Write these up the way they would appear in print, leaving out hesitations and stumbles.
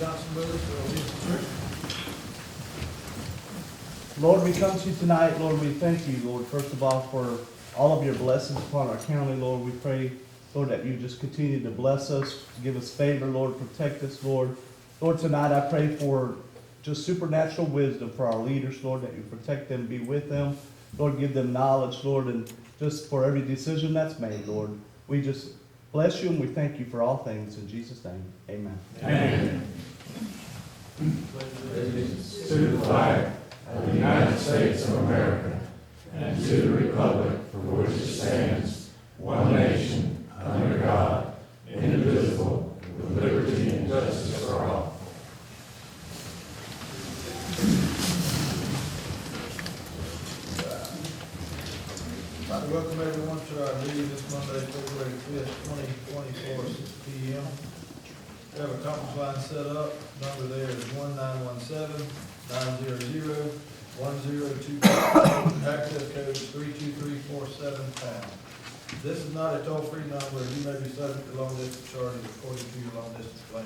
Johnson with us, or lead the church. Lord, we come to you tonight, Lord, we thank you, Lord, first of all, for all of your blessings upon our county, Lord. We pray, Lord, that you just continue to bless us, give us favor, Lord, protect us, Lord. Lord, tonight I pray for just supernatural wisdom for our leaders, Lord, that you protect them, be with them. Lord, give them knowledge, Lord, and just for every decision that's made, Lord. We just bless you and we thank you for all things. In Jesus' name, amen. Amen. Allegiance to the flag of the United States of America and to the republic for which it stands, one nation, under God, indivisible, with liberty and justice for all. I'd like to welcome everyone to our meeting this Monday, February 5th, 2024, 6 p.m. We have a conference line set up. Number there is 1917-900-1025. Access code is 32347#. This is not a toll-free number, and you may be subject to long-distance charges according to your long-distance plan.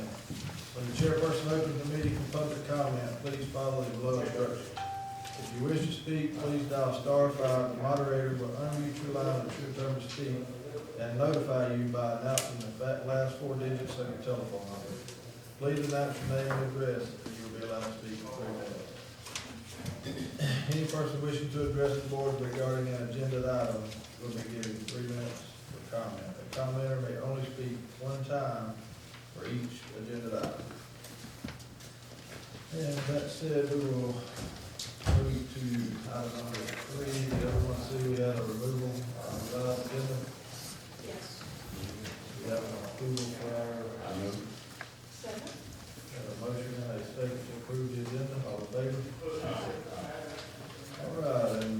When the chairperson opens the meeting for public comment, please follow the below instructions. If you wish to speak, please dial *5. The moderator will unmute your line at your turn to speak and notify you by announcing the last 4 digits of your telephone number. Please announce your name and address, and you will be allowed to speak for 3 minutes. Any person wishing to address the board regarding an agenda item will be given 3 minutes for comment. A commenter may only speak 1 time for each agenda item. And that said, we will move to item number 3. Did everyone see we had a removal on the agenda? Yes. We have an approval for our, Second. have a motion and a second to approve the agenda. All in favor? All right, and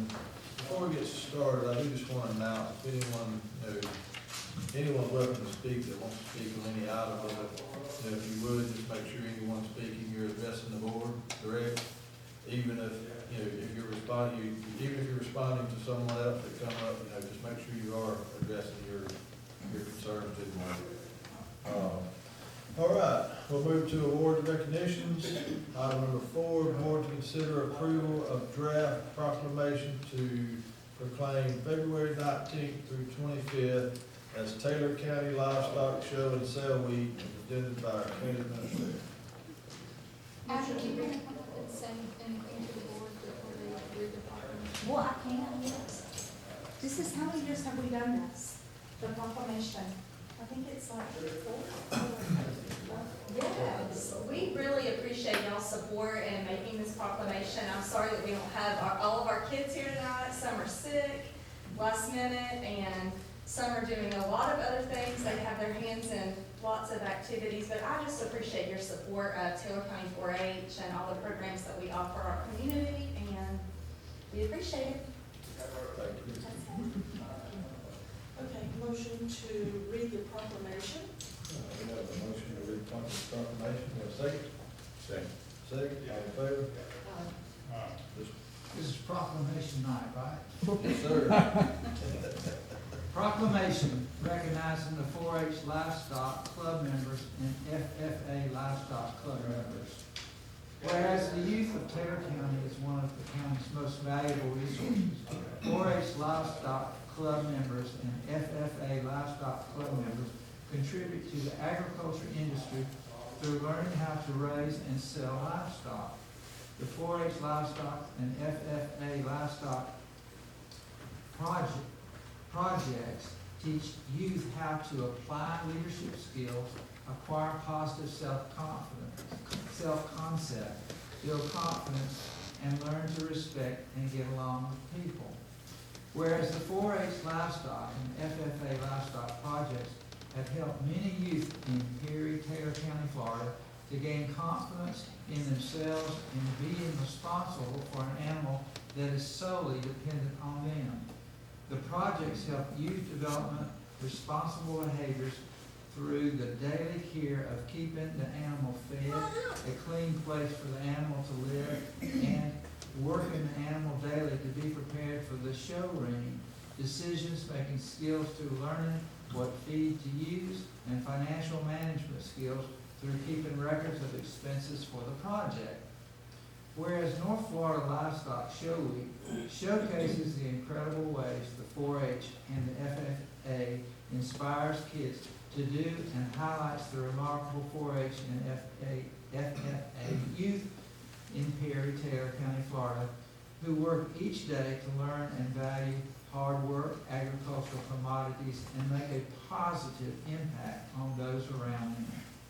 before we get started, I do just want to announce if anyone's welcome to speak that wants to speak on any item of it. If you would, just make sure anyone speaking, you're addressing the board direct. Even if, if you're responding, even if you're responding to someone else that come up, just make sure you are addressing your concerns to the board. All right, we'll move to awards and recognitions. Item number 4, board to consider approval of draft proclamation to proclaim February 19th through 25th as Taylor County Livestock Show and Sale Week, presented by our county administrator. After you bring it up and send anything to the board before they read the proclamation. Well, I can, yes. This is, how many years have we done this? The proclamation? I think it's like 4. Yes, we really appreciate y'all's support in making this proclamation. I'm sorry that we don't have all of our kids here tonight. Some are sick, last minute, and some are doing a lot of other things. They have their hands in lots of activities, but I just appreciate your support of Taylor County 4-H and all the programs that we offer our community, and we appreciate it. Thank you. Okay, motion to read the proclamation. We have a motion to read the proclamation. We have a second? Second. Second, all in favor? This is proclamation night, right? Yes, sir. Proclamation recognizing the 4-H Livestock Club members and FFA Livestock Club members. Whereas the youth of Taylor County is one of the county's most valuable resources, 4-H Livestock Club members and FFA Livestock Club members contribute to the agriculture industry through learning how to raise and sell livestock. The 4-H Livestock and FFA Livestock projects teach youth how to apply leadership skills, acquire positive self-concept, build confidence, and learn to respect and get along with people. Whereas the 4-H Livestock and FFA Livestock projects have helped many youth in Perry, Taylor County, Florida, to gain confidence in themselves and being responsible for an animal that is solely dependent on them. The projects help youth development responsible behaviors through the daily care of keeping the animal fed, a clean place for the animal to live, and working the animal daily to be prepared for the show ring, decisions-making skills to learning what feed to use, and financial management skills through keeping records of expenses for the project. Whereas North Florida Livestock Show Week showcases the incredible ways the 4-H and the FFA inspires kids to do and highlights the remarkable 4-H and FFA youth in Perry, Taylor County, Florida, who work each day to learn and value hard work, agricultural commodities, and make a positive impact on those around them.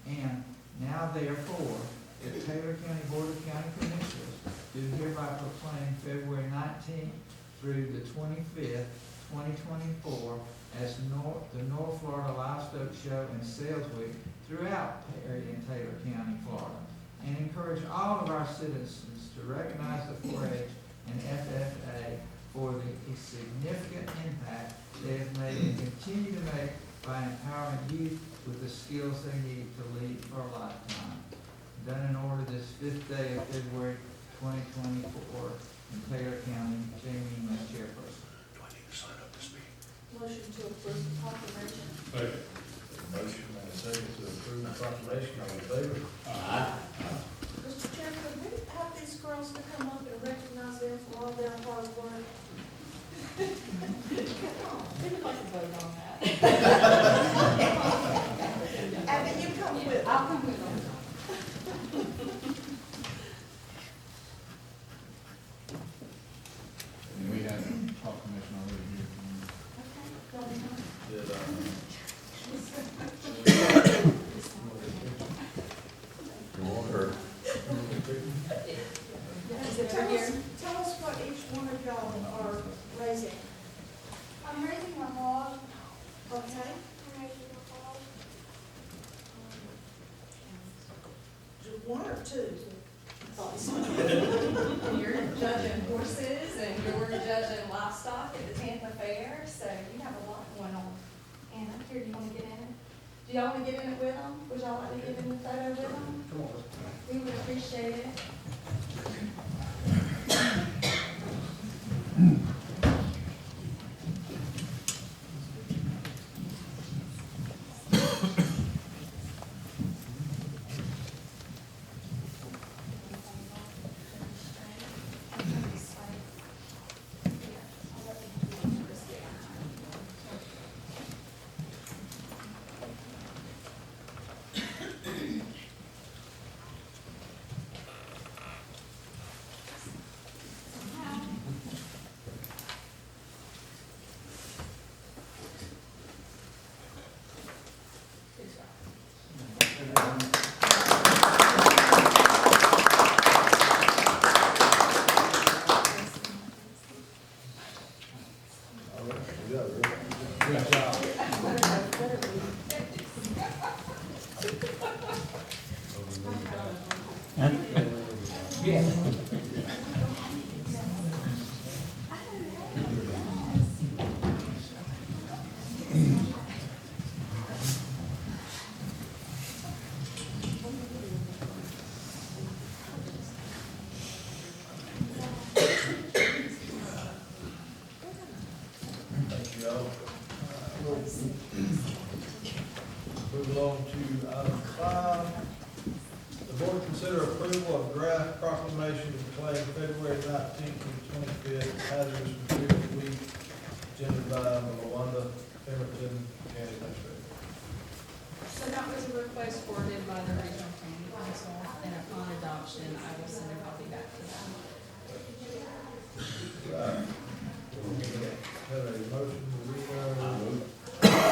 And now therefore, the Taylor County Board of County Commissioners do hereby proclaim February 19th through the 25th, 2024 as the North Florida Livestock Show and Sales Week throughout Perry and Taylor County, Florida, and encourage all of our citizens to recognize the 4-H and FFA for the significant impact they have made and continue to make by empowering youth with the skills they need to lead for a lifetime. Done in order this 5th day of February 2024 in Taylor County, Jamie Enos, chairperson. Do I need to sign up to speak? Motion to approve the proclamation. Second. Motion and a second to approve the proclamation, all in favor? Mr. Chairman, could we have these girls to come up and recognize them for all their hard work? We'd like to vote on that. Abby, you come with them. I'll come with them. We had a proclamation already here. Did, You want her? Tell us what each one of y'all are raising. I'm raising a hog. Okay? I'm raising a hog. One or two? You're judging horses and you're judging livestock at the Tampa Fair, so you have a lot going on. Anna, here, do you want to get in it? Do y'all want to get in it with them? Would y'all like to get in the photo with them? come on. We would appreciate it. All right, we got it. Good job. Thank you all. Move along to item 5. The board consider approval of draft proclamation declaring February 19th and 25th hazardous materials week, gendered by Lawanda Pemberton, County Administrator. So that was a request forwarded by the Regional Planning Council, and upon adoption, I will send a copy back to them. Right. Have a motion to read our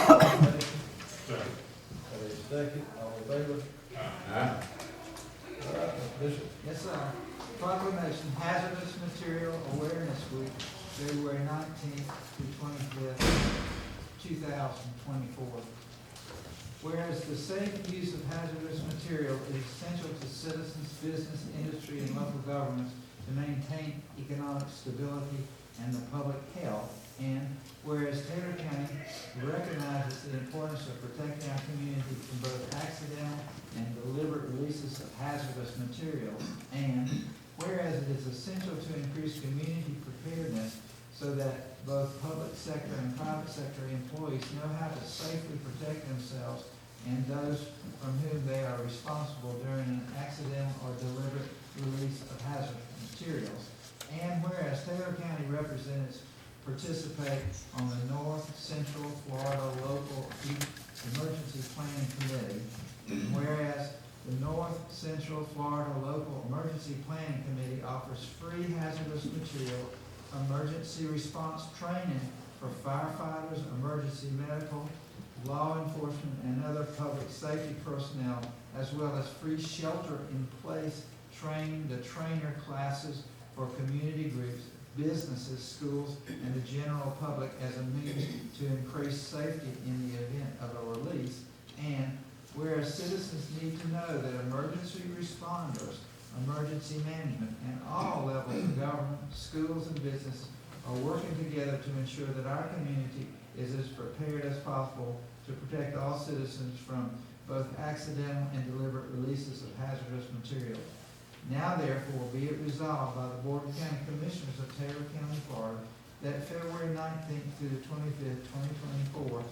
proclamation. Have a second, all in favor? All right, Mr. Bishop. Yes, sir. Proclamation Hazardous Material Awareness Week, February 19th through 25th, 2024. Whereas the safe use of hazardous material is essential to citizens, business, industry, and local governments to maintain economic stability and the public health. And whereas Taylor County recognizes the importance of protecting our community from both accidental and deliberate releases of hazardous materials. And whereas it is essential to increase community preparedness so that both public sector and private sector employees know how to safely protect themselves and those from whom they are responsible during an accidental or deliberate release of hazardous materials. And whereas Taylor County representatives participate on the North Central Florida Local Emergency Planning Committee, and whereas the North Central Florida Local Emergency Planning Committee offers free hazardous material emergency response training for firefighters, emergency medical, law enforcement, and other public safety personnel, as well as free shelter-in-place training, the trainer classes for community groups, businesses, schools, and the general public as a means to increase safety in the event of a release. And whereas citizens need to know that emergency responders, emergency management, and all levels of government, schools, and business are working together to ensure that our community is as prepared as possible to protect all citizens from both accidental and deliberate releases of hazardous materials. Now therefore be it resolved by the Board of County Commissioners of Taylor County, Florida, that February 19th through the 25th, 2024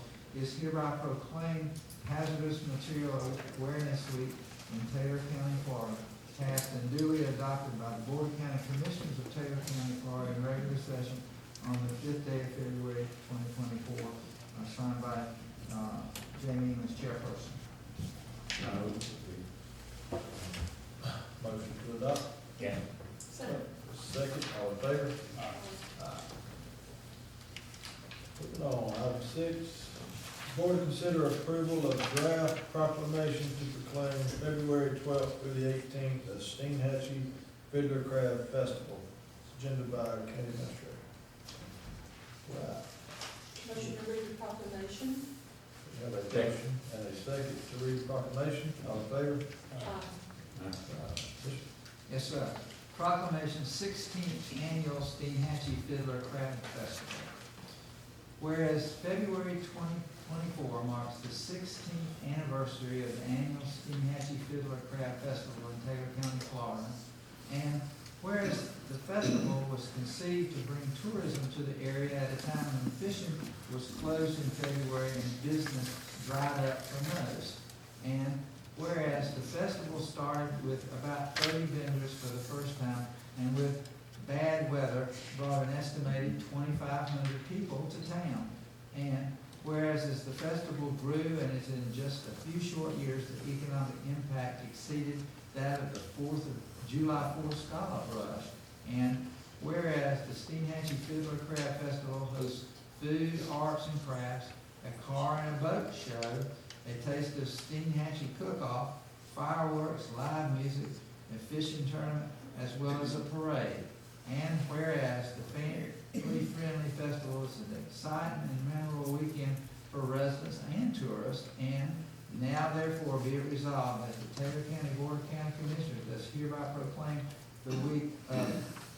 is hereby proclaimed Hazardous Material Awareness Week in Taylor County, Florida, passed and duly adopted by the Board of County Commissioners of Taylor County, Florida in regular session on the 5th day of February 2024, signed by Jamie as chairperson. Motion to adopt. Yeah. Second, all in favor? Aye. Moving on, item 6, board to consider approval of draft proclamation to proclaim February 12th through the 18th as Steinhatchee Fiddler Crab Festival. Agenda by county administrator. Right. Motion to read the proclamation. We have a motion and a second to read the proclamation. All in favor? Bishop. Yes, sir. Proclamation 16th Annual Steinhatchee Fiddler Crab Festival. Whereas February 2024 marks the 16th anniversary of the annual Steinhatchee Fiddler Crab Festival in Taylor County, Florida, and whereas the festival was conceived to bring tourism to the area at a time when fishing was closed in February and business dried up for most, and whereas the festival started with about 30 vendors for the first time, and with bad weather brought an estimated 2,500 people to town. And whereas as the festival grew and is in just a few short years, the economic impact exceeded that of the July 4th Scallop Rush. And whereas the Steinhatchee Fiddler Crab Festival hosts food, arts, and crafts, a car and a boat show, a taste of Steinhatchee cook-off, fireworks, live music, a fishing tournament, as well as a parade. And whereas the family-friendly festival is an exciting and memorable weekend for residents and tourists, and now therefore be it resolved that the Taylor County Board of County Commissioners does hereby proclaim the week of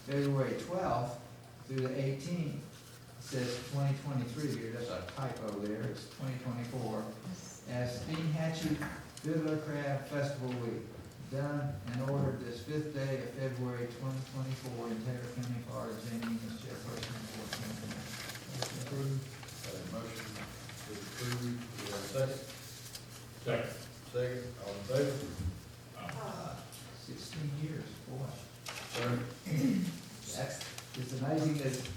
February 12th through the 18th. It says 2023 here, that's a typo there, it's 2024, as Steinhatchee Fiddler Crab Festival Week, done and ordered this 5th day of February 2024 in Taylor County, Florida. Jamie as chairperson of the Board of County Commissioners. Motion approved. Have a motion to approve. Do we have a second? Second. Second, all in favor? 16 years, boy. Sir? It's amazing that it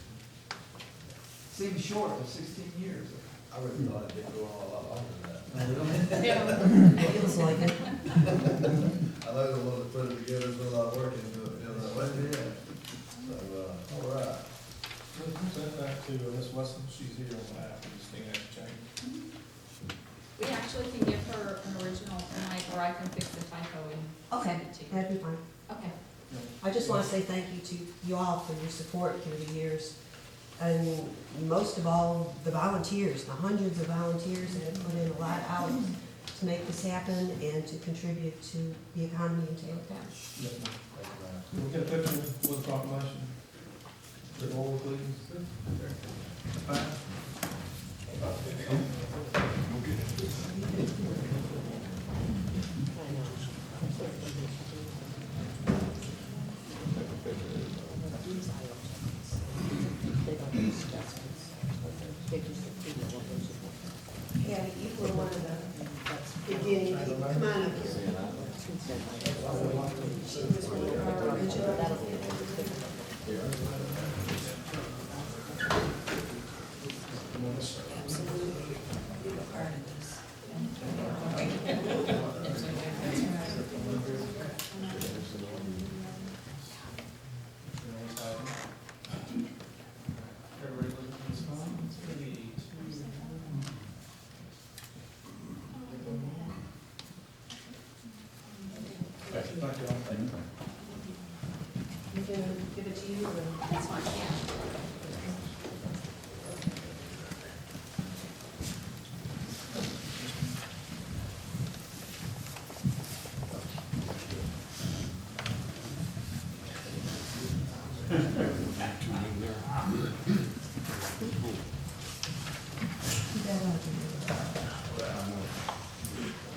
seems short, but 16 years. I really thought it did go on a lot longer than that. Feels like it. I know the one that put it together, put a lot of work into it, you know, that way. So, all right. Send that to Ms. Wesson, she's here on behalf of the Steinhatchee Chamber. We actually can give her an original tonight, or I can fix the typo and Okay, send it to you. that'd be fine. Okay. I just want to say thank you to you all for your support through the years. And most of all, the volunteers, the hundreds of volunteers that have put in a lot of hours to make this happen and to contribute to the economy in Taylor County. Yes, ma'am. Thank you, ma'am. Can we get a picture with the proclamation? The roll, please. Yeah, you were one of the Everybody look at this one, 3, 2, 1. Thank you, all. Thank you. You can give it to you, or That's fine, yeah.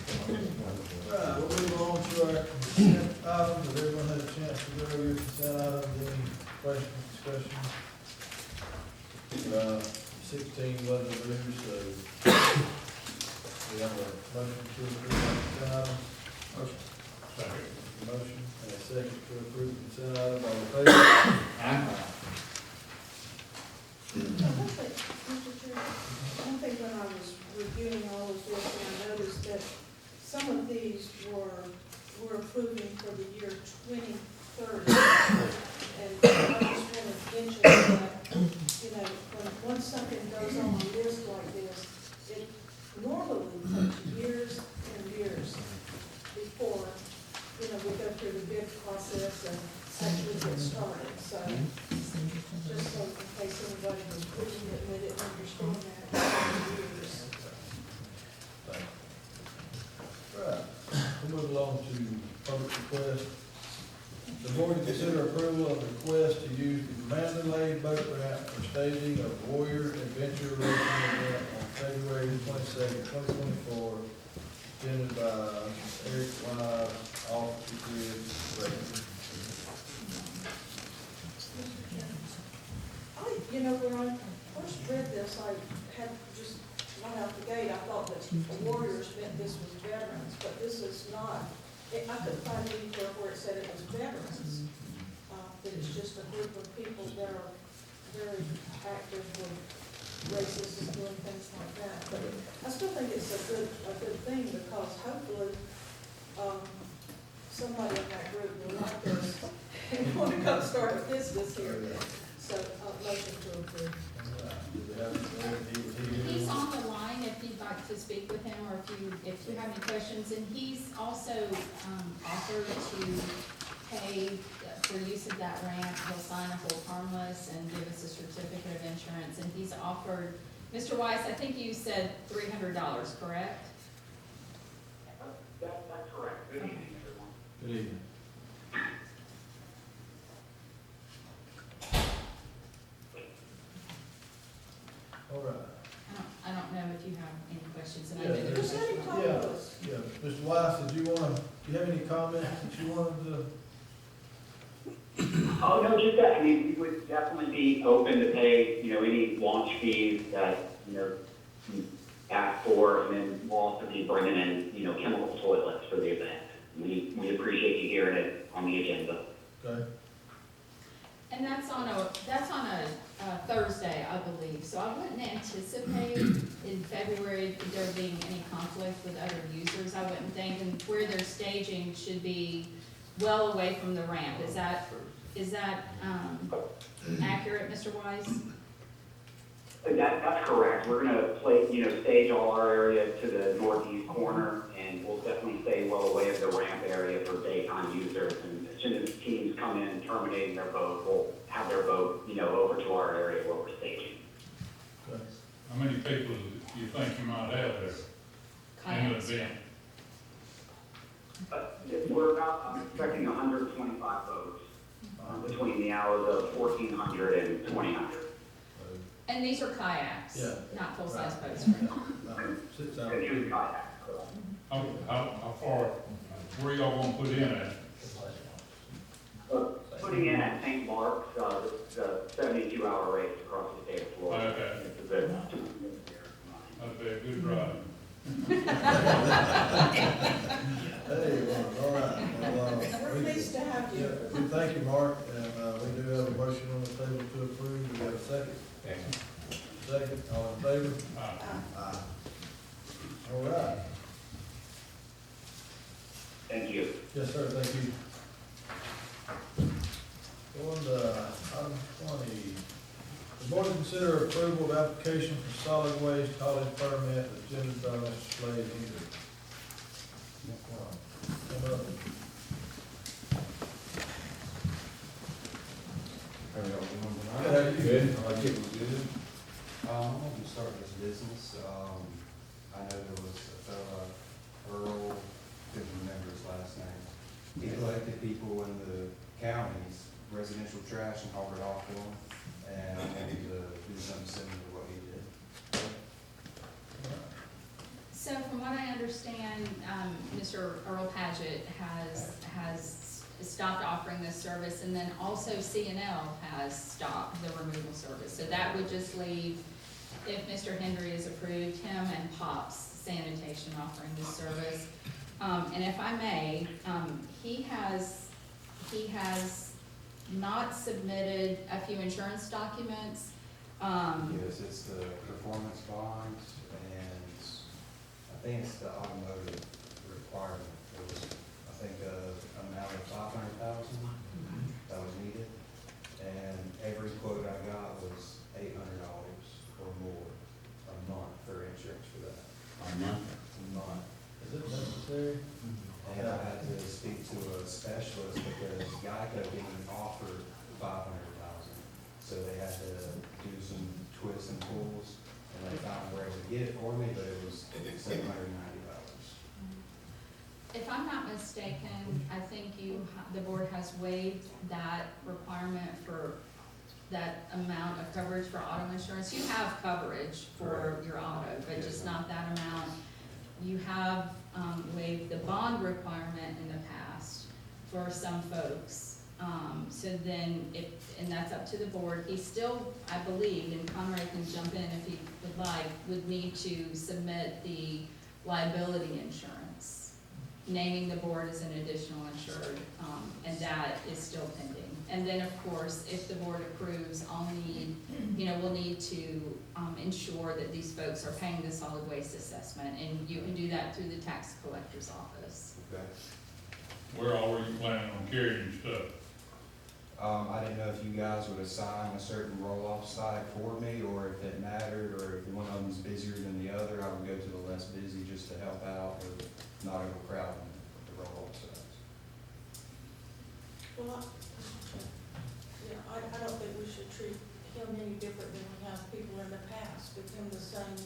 Right, we'll move on to our consent items. Has everyone had a chance to go over your consent items? Any questions, discussions? 16 wasn't approved, so we have a motion to approve our consent items. Motion and a second to approve consent items. All in favor? Mr. Chair, one thing when I was reviewing all of this, I noticed that some of these were approving for the year 2030. And I just want to mention that, you know, once something goes on a list like this, it normally takes years and years before, you know, we go through the bid process and actually get started. So just so in case anybody was pushing it, we didn't understand that for years. Right, we'll move along to public request. The board to consider approval of request to use the Mandalay boat ramp for staging of Warrior Adventure Racing event on February 22nd, 2024, attended by Eric Wise, Officer Chris Racing. You know, when I first read this, I had just right out the gate, I thought that the Warriors meant this was veterans, but this is not. I couldn't find anywhere where it said it was veterans. That it's just a group of people that are very active with races and doing things like that. But I still think it's a good thing because hopefully, somebody in that group will like this and want to come start a business here. So, motion to approve. He's on the line if you'd like to speak with him, or if you have any questions. And he's also, offered to pay for use of that ramp. He'll sign a hold harmless and give us a certificate of insurance. And he's offered, Mr. Weiss, I think you said $300, correct? That's correct. Good evening, everyone. Good evening. All right. I don't know if you have any questions. And I Yeah, know Just there's- let him talk to us. Yeah, Mr. Weiss, do you have any comments that you wanted to? Oh, no, just that, I mean, we would definitely be open to pay, you know, any launch fees that, you know, you ask for, and then we'll also be bringing in, you know, chemical toilets for the event. We appreciate you hearing it on the agenda. Okay. And that's on a Thursday, I believe, so I wouldn't anticipate in February there being any conflict with other users, I wouldn't think, and where they're staging should be well away from the ramp. Is that accurate, Mr. Weiss? That's correct. We're gonna stage all our area to the northeast corner, and we'll definitely stay well away of the ramp area for daytime users. And as soon as teams come in terminating their boat, we'll have their boat, you know, over to our area where we're staging. Okay. How many people do you think you might have there in the Kayaks. event? I'm expecting 125 boats between the hours of 1400 and 2000. And these are kayaks, Yeah. not full-size boats. Sits out. And use kayaks. How far, where y'all gonna put in at? Putting in at St. Mark's, the 72-hour race across the state of Florida. Okay. It's a good. That'd be a good ride. Hey, well, all right. Well, We're pleased to have yeah, you. we thank you, Mark, and, we do have a motion on the table to approve. Do we have a second? Second, all in favor? Aye. All right. Thank you. Yes, sir, thank you. Going to item 20. The board to consider approval of application for solid waste haulage permit presented by Mr. Slade Henry. Come up. How y'all doing tonight? Good, how are you? Good. I like it was good. I'm gonna start this business. I know there was a fella, Earl, couldn't remember his last name. He collected people in the counties, residential trash, and hauled it off to them. And I wanted to do something similar to what he did. So from what I understand, Mr. Earl Paget has stopped offering this service, and then also CNL has stopped the removal service. So that would just leave, if Mr. Hendry is approved, him and Pops Sanitation offering this service. And if I may, he has not submitted a few insurance documents. Yes, it's the performance bonds, and I think it's the automotive requirement. It was, I think, an amount of $500,000 that was needed. And every quote I got was $800 or more a month for insurance for that. A month? A month. Is it necessary? And I had to speak to a specialist because Geico didn't offer $500,000. So they had to do some twists and pulls, and they found where to get it for me, but it was $790. If I'm not mistaken, I think the board has waived that requirement for that amount of coverage for auto insurance. You have coverage for your auto, but just not that amount. You have waived the bond requirement in the past for some folks. So then and that's up to the board. He still, I believe, and Conrad can jump in if he would like, would need to submit the liability insurance, naming the board as an additional insured, and that is still pending. And then, of course, if the board approves, we'll need to ensure that these folks are paying the solid waste assessment, and you can do that through the tax collector's office. Okay. Where all were you planning on carrying your stuff? I didn't know if you guys would assign a certain roll-off site for me, or if it mattered, or if one of them's busier than the other, I would go to the less busy just to help out, or not overcrowding the roll-off sites. Well, I don't think we should treat him any different than we have people in the past, give him the same,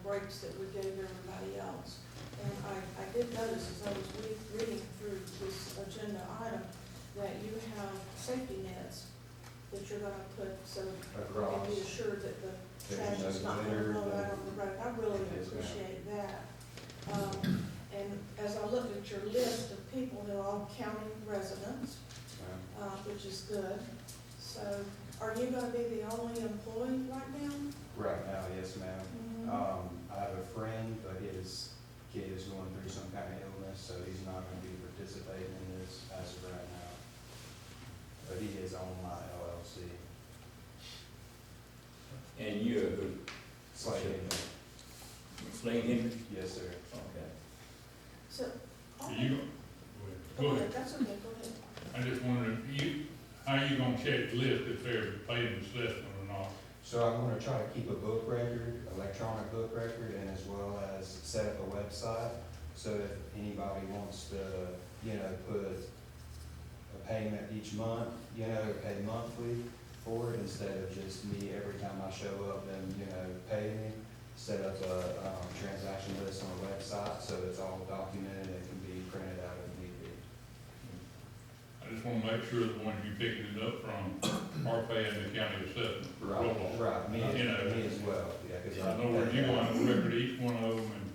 breaks that we gave everybody else. And I did notice as I was reading through this agenda item, that you have safety nets that you're gonna put, so you can be assured that the trash is not gonna blow out on the road. I really appreciate that. And as I looked at your list of people, they're all county residents, which is good. So are you gonna be the only employee right now? Right now, yes, ma'am. Mhm. I have a friend, but his kid is going through some kind of illness, so he's not gonna be participating in this as of right now. But he is on my LLC. And you're who? Slade. Slade Henry? Yes, sir. Okay. So, Are you, go ahead, that's okay, go ahead. I just wondered, how are you gonna check the list if they're paying assessment or not? So I'm gonna try to keep a book record, electronic book record, and as well as set up a website, so if anybody wants to, put a payment each month, pay monthly for it, instead of just me every time I show up and, pay me, set up a, transaction list on the website, so it's all documented and can be printed out if need be. I just wanna make sure the ones you picking it up from are paying the county assessment. Right, me as well, yeah, 'cause In other words, you want to record each one of them and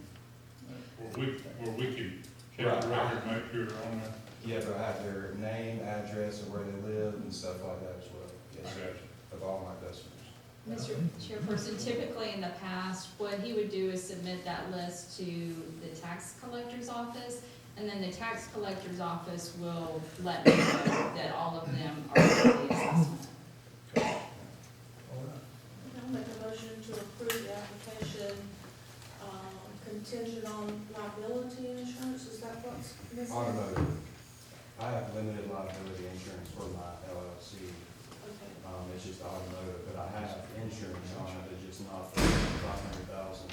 where we can check the record, make sure they're on there. Yeah, but I have their name, address, and where they live and stuff like that as well. I Yes, got you. of all my customers. Mr. Chairperson, typically in the past, what he would do is submit that list to the tax collector's office, and then the tax collector's office will let me know that all of them are for the assessment. All right. I'll make a motion to approve the application, contingent on liability insurance, is that what's missing? Automotive. I have limited liability insurance for my LLC. Okay. It's just automotive, but I have insurance on it, it's just not the 500,000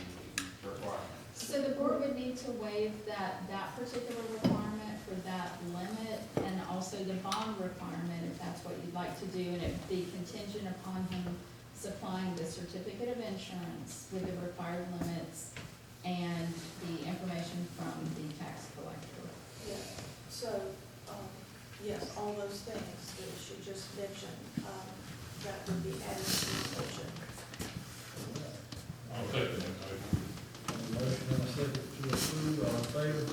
requirement. So the board would need to waive that particular requirement for that limit, and also the bond requirement, if that's what you'd like to do, and it would be contingent upon him supplying the certificate of insurance with the required limits and the information from the tax collector. Yeah, so, yes, all those things that she just mentioned, that would be added to the motion. I'll take that motion. Motion and a second to approve, all in favor?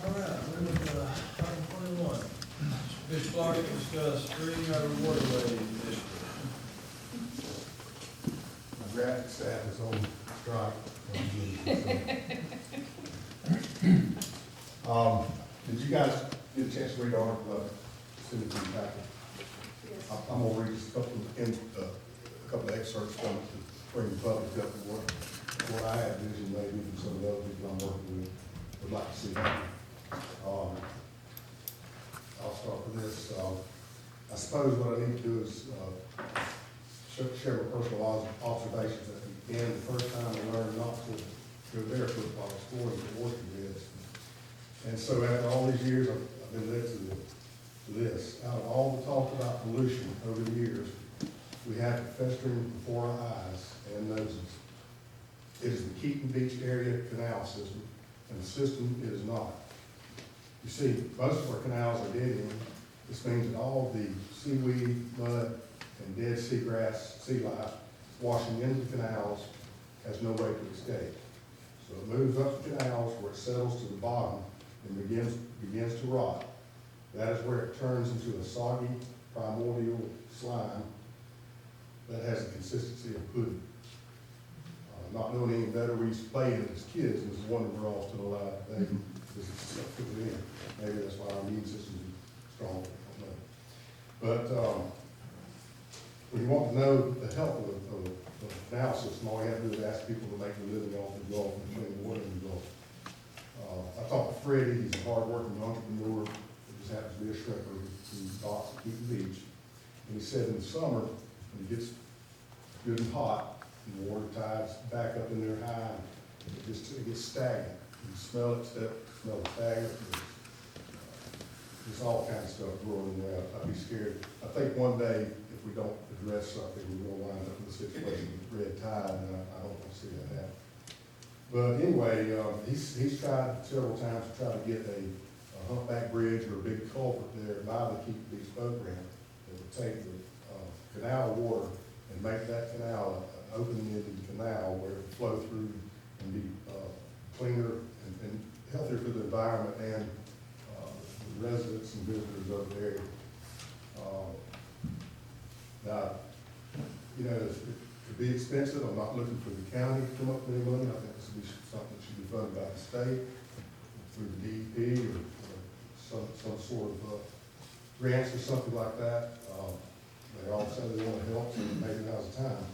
All right, moving to item 21. Ms. Clark to discuss stream our waterway district. My graphic staff is on strike. Did you guys get a chance to read the article send it to you packet? Yes. I'm gonna read just a couple of excerpts from it to bring the public up to what I have vision maybe from some of the other people I'm working with would like to see happen. I'll start with this. I suppose what I need to do is share my personal observations at the end. The first time I learned not to go barefoot while exploring the oyster beds. And so after all these years, I've been led to this. Out of all the talk about pollution over the years, we have it festering before our eyes and noses. It is the Keaton Beach area canal system, and the system is not. You see, most of our canals are dead end. This means that all the seaweed, mud, and dead seagrass, sea life washing into the canals has no way to escape. So it moves up the canals where it settles to the bottom and begins to rot. That is where it turns into a soggy, primordial slime that has the consistency of pudding. Not knowing any better, we used to play in it as kids, and it's a wonder we're all still alive today. This is stuff put it in. Maybe that's why our immune system is strong, I don't know. But when you want to know the health of the canal system, all you have to do is ask people to make a living off the Gulf and clean water in the Gulf. I talked to Freddie, he's a hard-working entrepreneur, who just happens to be a shrimper who docks at Keaton Beach. And he said in the summer, when it gets good and hot, and the water tides back up in there high, it gets stagnant. You smell it, smell it stagnant. There's all kinds of stuff growing in there. I'd be scared. I think one day, if we don't address something, we're gonna wind up in a situation with red tide, and I don't want to see that happen. But anyway, he's tried several times to try to get a humpback bridge or a big culvert there by the Keaton Beach boat ramp that would take the canal water and make that canal an opening into the canal where it would flow through and be cleaner and healthier for the environment and the residents and visitors of the area. Now, you know, it could be expensive. I'm not looking for the county to come up with any money. I think this would be something that should be funded by the state through the DEP or some sort of grants or something like that. They all say they want to help, so maybe now's the time.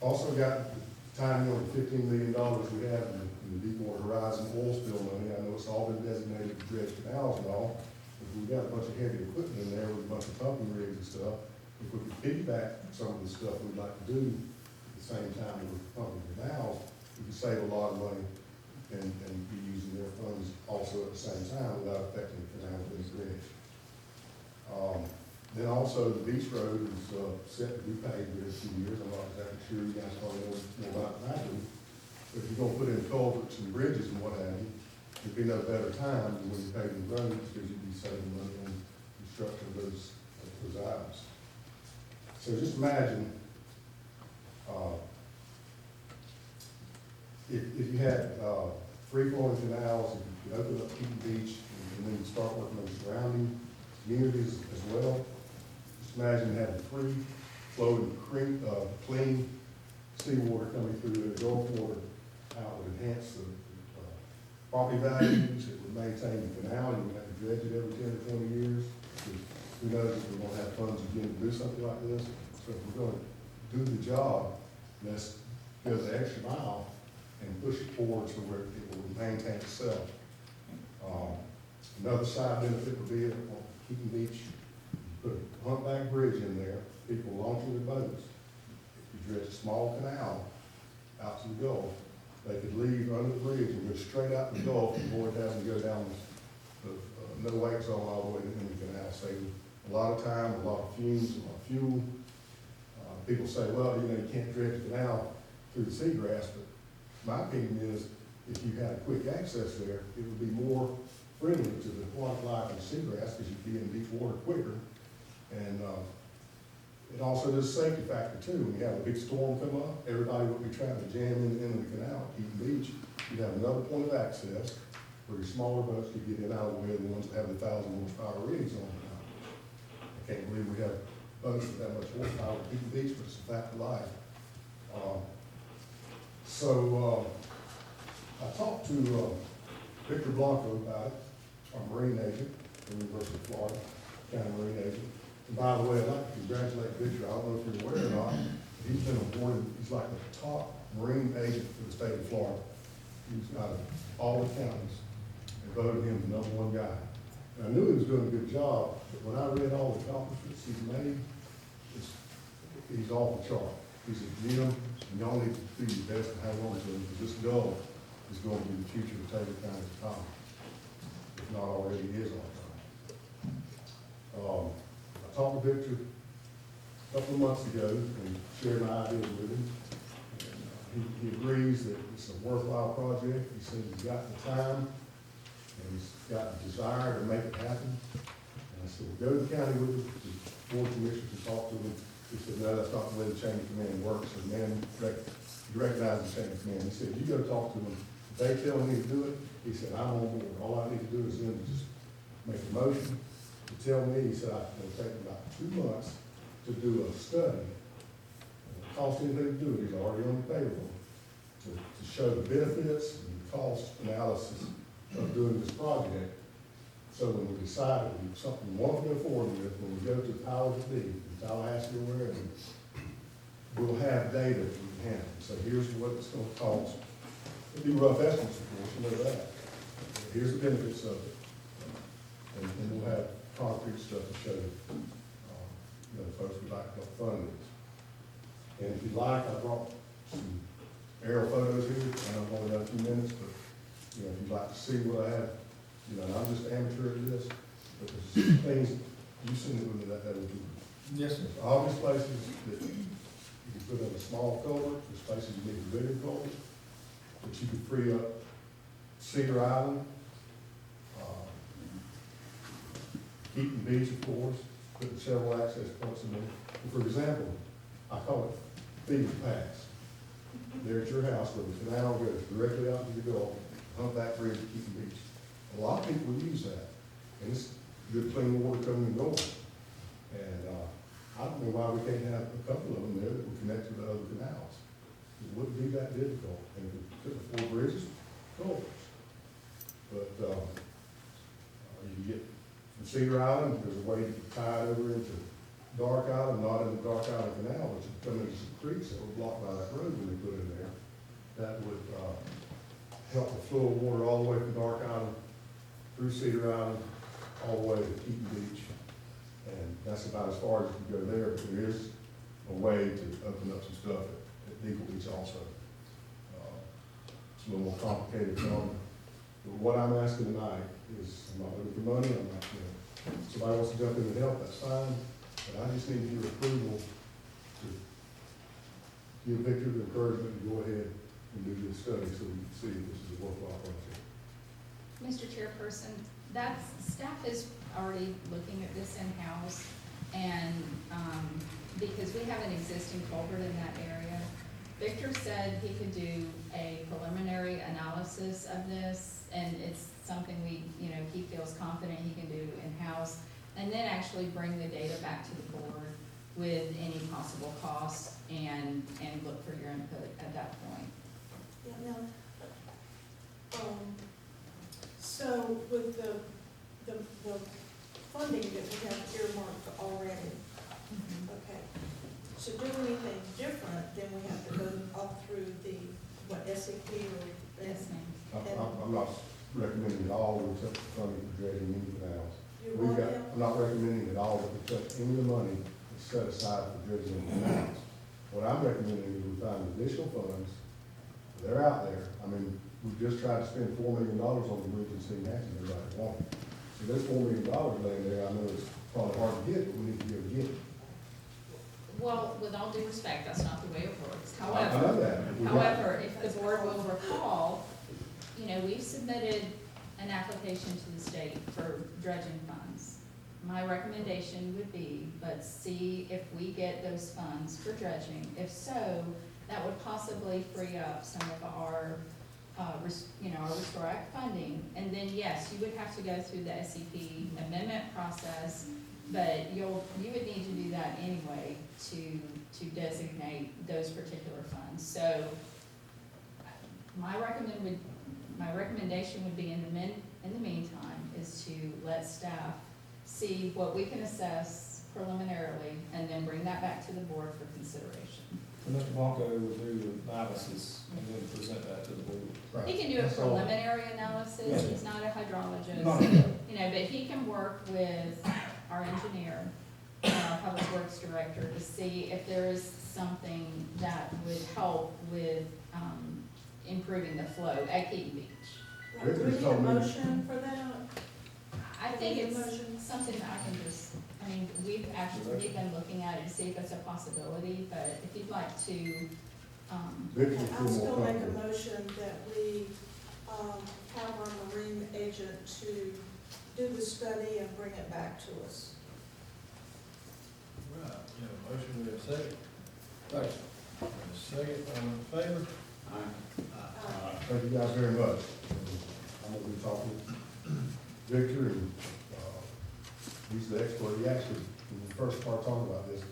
Also got timing on the $15 million we have in the Deepwater Horizon oil spill money. I know it's all been designated to dredge canals and all, but we've got a bunch of heavy equipment in there with a bunch of pumping rigs and stuff. If we could piggyback some of the stuff we'd like to do at the same time we're pumping canals, we could save a lot of money and be using their funds also at the same time without affecting the canals being dredged. Then also the beach road is set to be paved in a few years. I'm not exactly sure, you guys probably know more about it than I do. But if you're gonna put in culverts and bridges and what have you, there'd be no better time than when you're paving roads because you'd be saving money on construction of those items. So just imagine if you had free flowing canals, if you open up Keaton Beach and we need to start working on surrounding communities as well. Just imagine having free flowing clean seawater coming through the Gulf water. How it would enhance the property values, it would maintain the canal, you would have to dredge it every 10 to 20 years. Who knows if we're gonna have funds again to do something like this. So if we're gonna do the job, let's go the extra mile and push it forward so where it will maintain itself. Another side benefit would be on Keaton Beach, put a humpback bridge in there, people launch their boats. If you dredge a small canal out to the Gulf, they could leave under the bridge and go straight out the Gulf and avoid having to go down the no wake zone all the way to the canal, saving a lot of time, a lot of fumes, a lot of fuel. People say, well, you know, you can't dredge the canal through the seagrass, but my opinion is if you had a quick access there, it would be more friendly to the aquatic life in the seagrass because you'd be in deep water quicker. And it also is a safety factor too. When you have a big storm come up, everybody would be trying to jam into the canal at Keaton Beach. You'd have another point of access where your smaller boats could get in out of the way of the ones that have the 1,000 horsepower rigs on them. I can't believe we have boats with that much horsepower at Keaton Beach, but it's a fact of life. I talked to Victor Blanco about it, our Marine agent from the University of Florida, county Marine agent. And by the way, I'd like to congratulate Victor. I don't know if you're aware or not. He's been awarded, he's like the top Marine agent for the state of Florida. He's out of all the counties and voted him the #1 guy. And I knew he was doing a good job, but when I read all the accomplishments he's made, he's off the chart. He's a gem, and y'all need to do your best to hang on to him, because this goal is going to be the future of Taylor County's economy, if not already is on time. I talked to Victor a couple of months ago and shared my ideas with him. And, he agrees that it's a worthwhile project. He says he's got the time and he's got the desire to make it happen. And I said, well, go to the county with the board of commissioners and talk to them. He said, no, that's not the way the chain of command works. And then he recognized the chain of command. He said, you go talk to them. If they tell me to do it, he said, I'm on board. All I need to do is then just make a motion to tell me. He said, it'll take about 2 months to do a study. It won't cost anything to do it. He's already on the payroll to show the benefits and the cost analysis of doing this project. So when we decide that it's something we want to go forward with, when we go to the powers that be, in Tallahassee or wherever, we'll have data that we can handle. So here's what it's going to cost. It'll be rough estimates, of course, you know that. Here's the benefits of it. And we'll have concrete stuff to show folks would like to help fund this. And if you'd like, I brought some aerial photos here. I know I've only got a few minutes, but if you'd like to see what I have, and I'm just amateur at this, but there's things, you seen it with me that would be. Yes, sir. There's obvious places that you can put in a small culvert, there's places you need a bigger culvert, that you could free up Cedar Island, Keaton Beach, of course, putting several access points in there. For example, I call it Fever Pass. There at your house where the canal goes directly out to the Gulf, Humpback Bridge at Keaton Beach. A lot of people use that, and it's good clean water coming and going. And I don't know why we can't have a couple of them there that would connect to the other canals. It wouldn't be that difficult, and if we took the 4 bridges, culverts. But you can get from Cedar Island, there's a way to tie it over into Dark Island, not in the Dark Island Canal, but you come into some creeks that were blocked by that road when they put in there. That would help the flow of water all the way from Dark Island through Cedar Island, all the way to Keaton Beach. And that's about as far as you can go there, but there is a way to open up some stuff at Eagle Beach also. It's a little more complicated from, but what I'm asking tonight is, I'm not looking for money, I'm not, if somebody wants to jump in and help, that's fine, but I just need your approval to give Victor the encouragement to go ahead and do this study so we can see if this is a worthwhile project. Mr. Chairperson, staff is already looking at this in-house, and, because we have an existing culvert in that area. Victor said he could do a preliminary analysis of this, and it's something we, you know, he feels confident he can do in-house. And then actually bring the data back to the board with any possible costs and look for your input at that point. Yeah, now, so with the funding that we have earmarked already, okay, to do anything different, then we have to go up through the, what, SEP or? Yes, ma'am. I'm not recommending at all we accept funding for dredging any canals. You We've want got, them? I'm not recommending at all that we touch any of the money that's set aside for dredging any canals. What I'm recommending is we find additional funds, they're out there. I mean, we just tried to spend $4 million on the bridge in City Natchez, everybody wanted. So there's $4 million laying there, I know it's probably hard to get, but we need to be able to get it. Well, with all due respect, that's not the way it works. I know However, that. however, if the board will recall, you know, we've submitted an application to the state for dredging funds. My recommendation would be, let's see if we get those funds for dredging. If so, that would possibly free up some of our, our Restore Act funding. And then, yes, you would have to go through the SCP amendment process, but you would need to do that anyway to designate those particular funds. So my recommendation would be in the meantime is to let staff see what we can assess preliminarily and then bring that back to the board for consideration. And Mr. Blanco will do the analysis and then present that to the board. He can do a That's all. preliminary analysis, he's not a hydrologist, Not a- you know, but he can work with our engineer and our public works director to see if there is something that would help with, improving the flow at Keaton Beach. Like, do we need a motion for that? I think Make a it's motion. something that I can just, I mean, we've been looking at it to see if it's a possibility, but if you'd like to, Victor's I'll feel more still make a comfortable. motion that we, have our marine agent to do the study and bring it back to us. Right, we have a motion, we have a second. Second, all in favor? Thank you guys very much. I'm gonna be talking to Victor, and, he's the expert. He actually, in the first part talking about this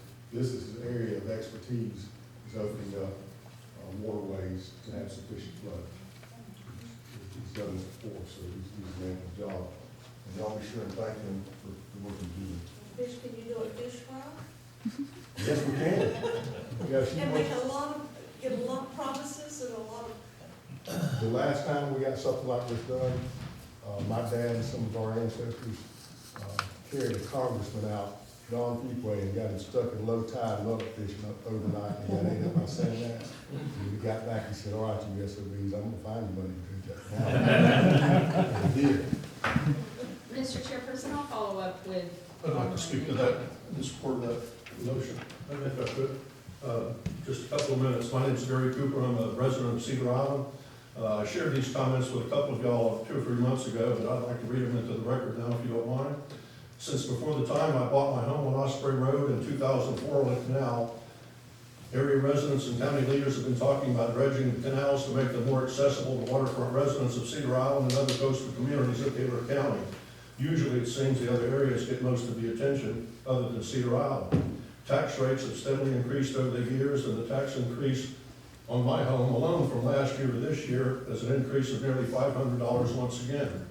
is his area of expertise, is opening up, waterways to have sufficient flow. He's done this before, so he's a man of the job. And y'all be sure and thank him for the work he's doing. Fish, can you do a fish fry? Yes, we can. Yeah, she And wants- make get a lot of promises and a lot of, The last time we got something like this done, my dad and some of our ancestors carried a congressman out Don Peepway and got him stuck in low tide love fishing overnight, and he got ate up by saying that. And he got back, he said, all right, you SOBs, I'm gonna find you money to do that. And he did. Mr. Chairperson, I'll follow up with. I'd like to speak to that, in support of that motion, if I could. Just a couple of minutes. My name is Gary Cooper. I'm a resident of Cedar Island. I shared these comments with a couple of y'all 2 or 3 months ago, but I'd like to read them into the record now, if you don't mind. Since before the time I bought my home on Osprey Road in 2004 on the canal, area residents and county leaders have been talking about dredging the canals to make them more accessible to waterfront residents of Cedar Island and other coastal communities of Taylor County. Usually, it seems the other areas get most of the attention, other than Cedar Island. Tax rates have steadily increased over the years, and the tax increase on my home alone from last year to this year is an increase of nearly $500 once again.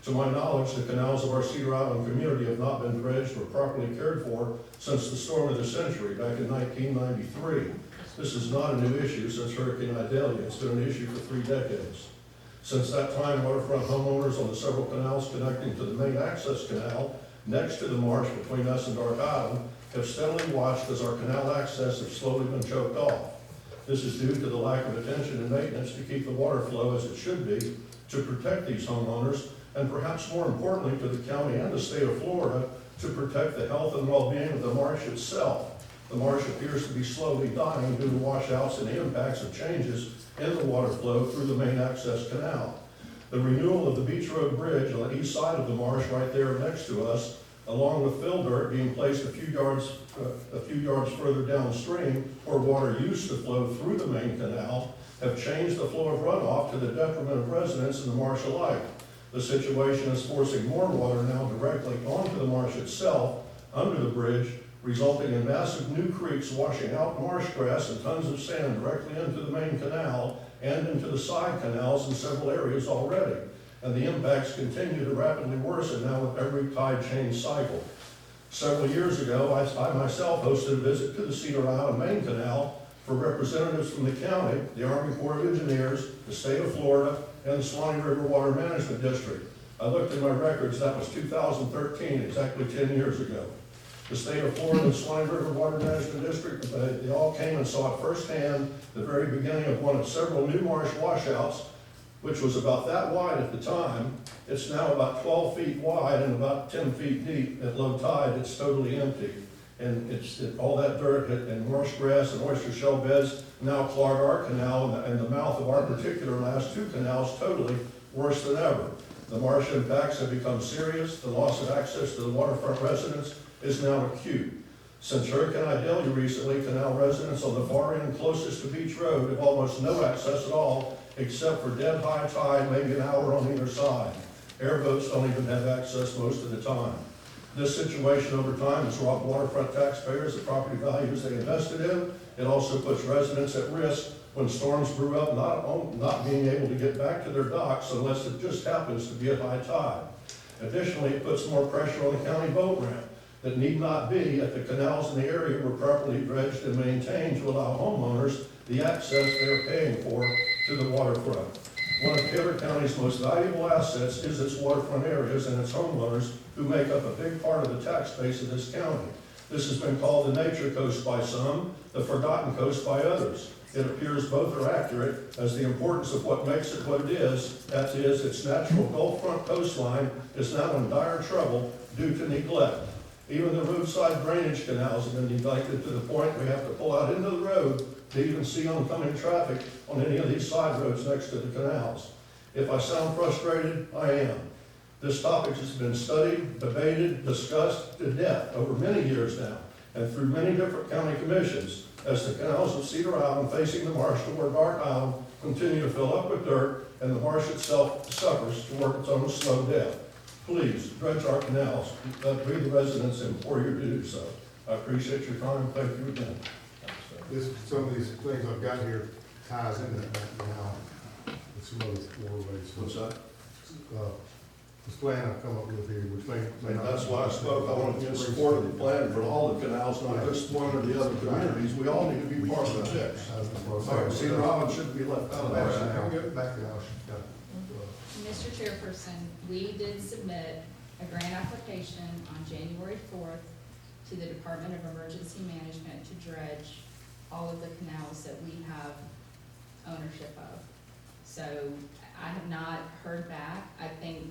To my knowledge, the canals of our Cedar Island community have not been dredged or properly cared for since the storm of the century back in 1993. This is not a new issue since Hurricane Idalia. It's been an issue for 3 decades. Since that time, waterfront homeowners on the several canals connecting to the main access canal next to the marsh between us and Dark Island have steadily watched as our canal access has slowly been choked off. This is due to the lack of attention and maintenance to keep the water flow as it should be, to protect these homeowners, and perhaps more importantly to the county and the state of Florida, to protect the health and well-being of the marsh itself. The marsh appears to be slowly dying due to washouts and the impacts of changes in the water flow through the main access canal. The renewal of the Beach Road Bridge on the east side of the marsh right there next to us, along with fill dirt being placed a few yards further downstream where water used to flow through the main canal, have changed the flow of runoff to the detriment of residents in the marsh alike. The situation is forcing more water now directly onto the marsh itself, under the bridge, resulting in massive new creeks washing out marsh grass and tons of sand directly into the main canal and into the side canals in several areas already. And the impacts continue to rapidly worsen now with every tide change cycle. Several years ago, I myself hosted a visit to the Cedar Island main canal for representatives from the county, the Army Corps of Engineers, the state of Florida, and the Swanee River Water Management District. I looked in my records, that was 2013, exactly 10 years ago. The state of Florida and Swanee River Water Management District, they all came and saw it firsthand the very beginning of one of several new marsh washouts, which was about that wide at the time. It's now about 12 feet wide and about 10 feet deep. At low tide, it's totally empty. And all that dirt and marsh grass and oyster shell beds now clog our canal and the mouth of our particular last two canals totally worse than ever. The marsh impacts have become serious. The loss of access to the waterfront residents is now acute. Since Hurricane Idalia recently, canal residents on the far end closest to Beach Road have almost no access at all, except for dead high tide, maybe an hour on either side. Airboats don't even have access most of the time. This situation over time has robbed waterfront taxpayers the property values they invested in. It also puts residents at risk when storms brew up, not being able to get back to their docks unless it just happens to be at high tide. Additionally, it puts more pressure on the county boat ramp that need not be if the canals in the area were properly dredged and maintained to allow homeowners the access they are paying for to the waterfront. One of Taylor County's most valuable assets is its waterfront areas and its homeowners, who make up a big part of the tax base of this county. This has been called the nature coast by some, the forgotten coast by others. It appears both are accurate, as the importance of what makes it what it is, that is, its natural Gulf front coastline, is now in dire trouble due to neglect. Even the roadside drainage canals have been neglected to the point we have to pull out into the road to even see oncoming traffic on any of these side roads next to the canals. If I sound frustrated, I am. This topic has been studied, debated, discussed to death over many years now, and through many different county commissions, as the canals of Cedar Island facing the marsh toward Dark Island continue to fill up with dirt, and the marsh itself suffers toward its own slow death. Please, dredge our canals. We, the residents, implore you to do so. I appreciate your time. Thank you again. Some of these things I've got here ties into that right now with some other waterways. What's that? This plan I've come up with here, which may And not. that's why I spoke. I want to get support of the plan for all the canals, not just one or the other communities. We all need to be part of the fix. All right, Cedar Island shouldn't be left out of that. Back to now. Mr. Chairperson, we did submit a grant application on January 4th to the Department of Emergency Management to dredge all of the canals that we have ownership of. So I have not heard back. I think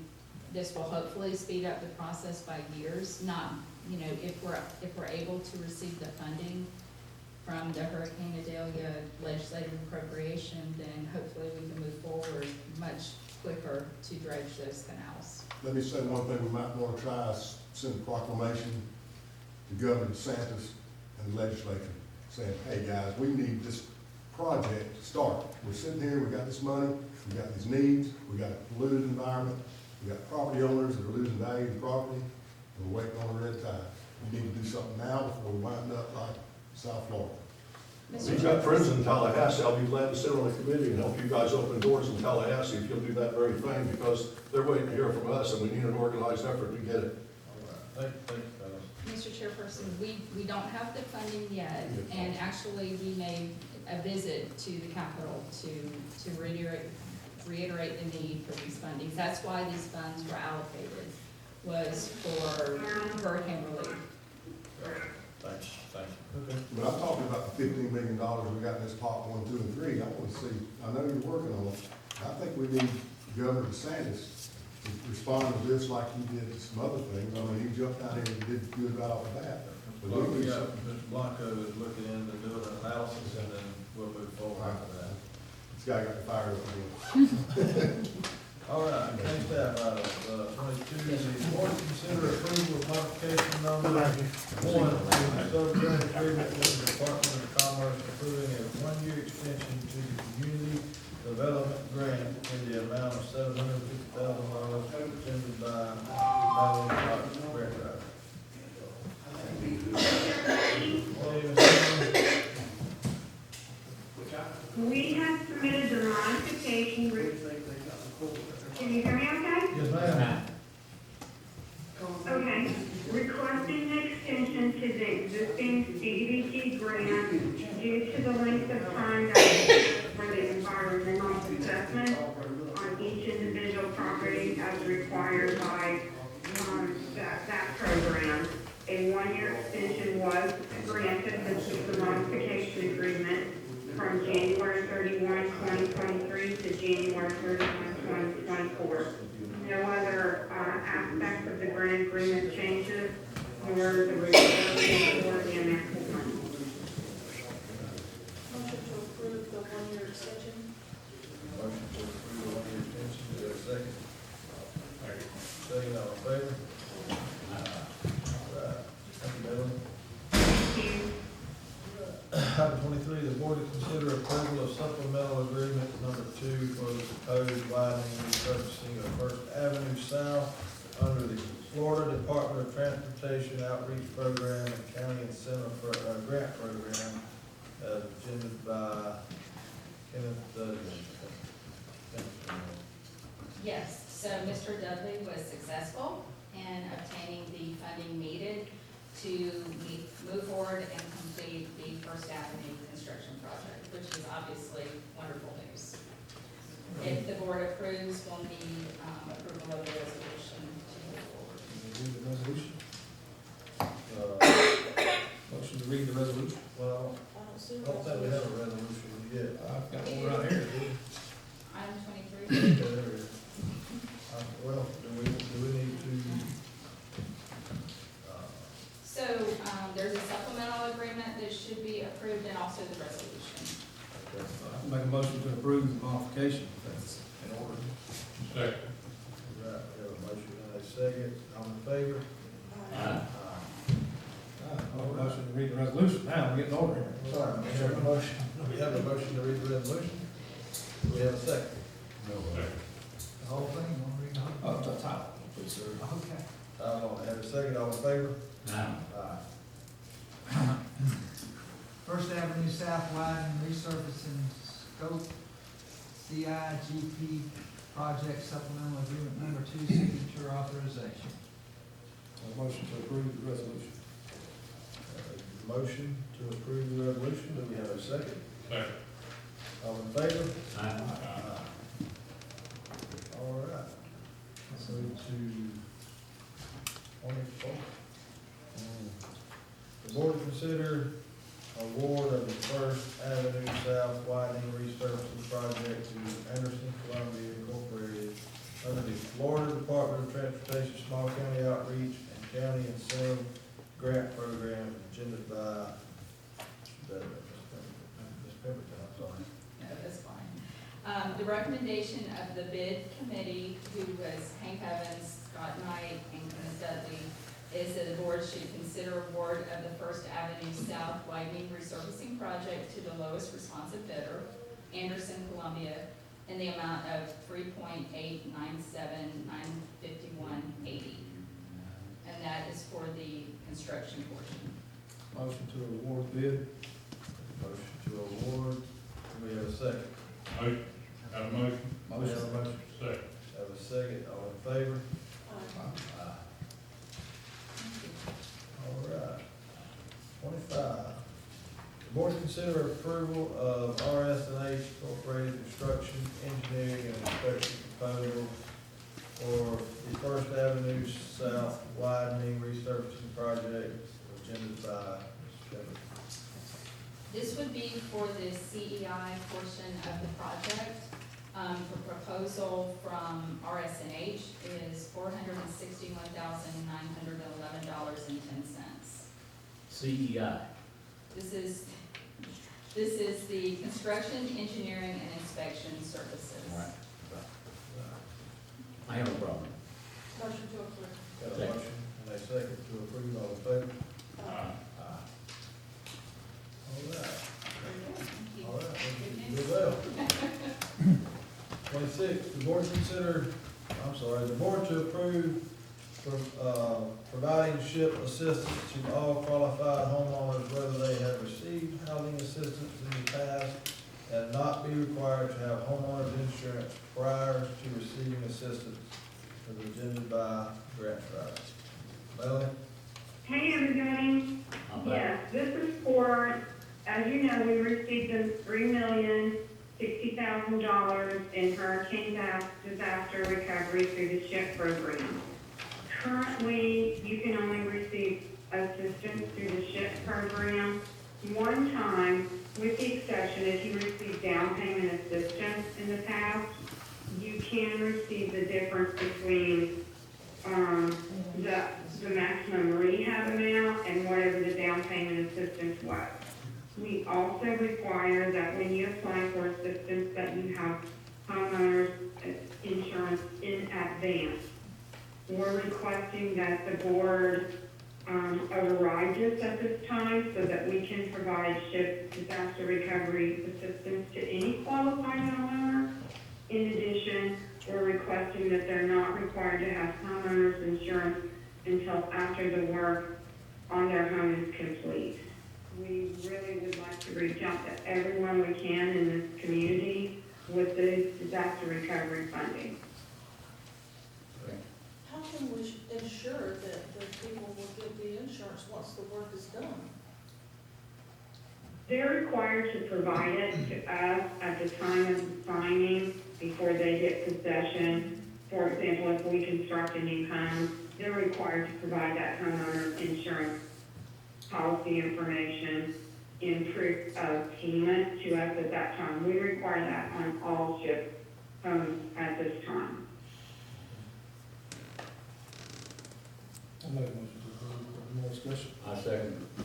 this will hopefully speed up the process by years, not, if we're able to receive the funding from the Hurricane Idalia legislative appropriation, then hopefully we can move forward much quicker to dredge those canals. Let me say one thing we might want to try is send a proclamation to Governor DeSantis and the legislature saying, hey guys, we need this project to start. We're sitting here, we got this money, we got these needs, we got a polluted environment, we got property owners that are losing value in property, and we're waiting on the red tide. We need to do something now before we wind up like South Florida. We've got friends in Tallahassee. I'll be glad to sit on a committee and help you guys open doors in Tallahassee if you'll do that very thing, because they're waiting to hear from us, and we need an organized effort to get it. All right, thank you, fellas. Mr. Chairperson, we don't have the funding yet, and actually we made a visit to the Capitol to reiterate the need for these fundings. That's why these funds were allocated, was for hurricane relief. Thanks. Okay. But I'm talking about the $15 million we got in this pot 1, 2, and 3. I want to see, I know you're working on it. I think we need Governor DeSantis to respond to this like he did to some other things. I mean, he jumped out here and did good right off the bat. But Well, we got, Mr. Blanco is looking into doing an analysis, and then we'll move forward after that. This guy got fired up again. All right, next up, twenty-two, the board consider approval of modification number one to the sub-grant agreement with the Department of Commerce approving a one-year extension to the community development grant in the amount of $750,000 presented by Madeline Cox, grant writer. We have submitted the modification. Can you hear me okay? Yes, ma'am. Okay. Requesting the extension to the existing CDBG grant due to the length of time that for the environmental assessment on each individual property as required by that program. A one-year extension was granted. This is the modification agreement from January 31, 2023 to January 31, 2024. No other aspects of the grant agreement changes, nor the requirement or the amount of money. Motion to approve the one-year extension. Motion to approve the one-year extension, do we have a second? Second, all in favor? All right, thank you, Beverly. Thank you. Item twenty-three, the board to consider approval of supplemental agreement number 2 for the proposed widening and resurfacing of First Avenue South under the Florida Department of Transportation Outreach Program and County Incentive Grant Program, agended by Kenneth Dudley. Yes, so Mr. Dudley was successful in obtaining the funding needed to move forward and complete the First Avenue construction project, which is obviously wonderful news. If the board approves, we'll need approval of the resolution to move forward. Read the resolution. Motion to read the resolution. Well, I don't see. I don't think we have a resolution yet. I've got one right here. Item 23. Okay, there it is. Well, do we need to, So there's a supplemental agreement that should be approved and also the resolution. I make a motion to approve the modification, if that's in order. Second. right, we have a motion and a second, all in favor? Motion to read the resolution, now we're getting over here. Sorry, we have a motion, we have a motion to read the resolution. Do we have a second? The whole thing, you wanna read the whole? Oh, the title, please, sir. Okay. I don't have a second, all in favor? First Avenue South widening resurfacing scope, CIGP project supplemental agreement number 2, signature authorization. Motion to approve the resolution. Motion to approve the resolution, do we have a second? Second. All in favor? All right. Let's move to 24. The board to consider award of the First Avenue South widening resurfacing project to Anderson Columbia Incorporated under the Florida Department of Transportation Small County Outreach and County Incentive Grant Program, agended by Ms. Pemberton, I'm sorry. No, that's fine. The recommendation of the bid committee, who was Hank Evans, Scott Knight, and Kenneth Dudley, is that the board should consider award of the First Avenue South widening resurfacing project to the lowest responsive bidder, Anderson Columbia, in the amount of $3,897,951.80. And that is for the construction portion. Motion to award bid. Motion to award, do we have a second? Motion. Got a motion? We have a motion, Second. have a second, all in favor? All right. 25. The board to consider approval of RS&H Incorporated Construction, Engineering, and Inspection proposal for the First Avenue South widening resurfacing project, agended by Mr. Shepherd. This would be for the CEI portion of the project. The proposal from RS&H is $461,911.10. CEI. This is the construction, engineering, and inspection services. 26, the board to approve providing SHIP assistance to all qualified homeowners, whether they have received housing assistance in the past and not be required to have homeowners insurance prior to receiving assistance, presented by Grant Drive. Melanie? Hey, everybody. Yes, this is for, as you know, we received the $3,060,000 in hurricane disaster recovery through the SHIP program. Currently, you can only receive assistance through the SHIP program one time, with the exception if you received down payment assistance in the past, you can receive the difference between the maximum rehab amount and whatever the down payment assistance was. We also require that when you apply for assistance that you have homeowners insurance in advance. We're requesting that the board override this at this time so that we can provide SHIP disaster recovery assistance to any qualified homeowner. In addition, we're requesting that they're not required to have homeowners insurance until after the work on their home is complete. We really would like to reach out to everyone we can in this community with the disaster recovery funding. How can we ensure that the people will get the insurance once the work is done? They're required to provide it to us at the time of signing before they get possession. For example, if we construct a new home, they're required to provide that homeowner insurance policy information in proof of payment to us at that time. We require that on all SHIP homes at this time. I'll make a motion to approve. Any more discussion? I second. A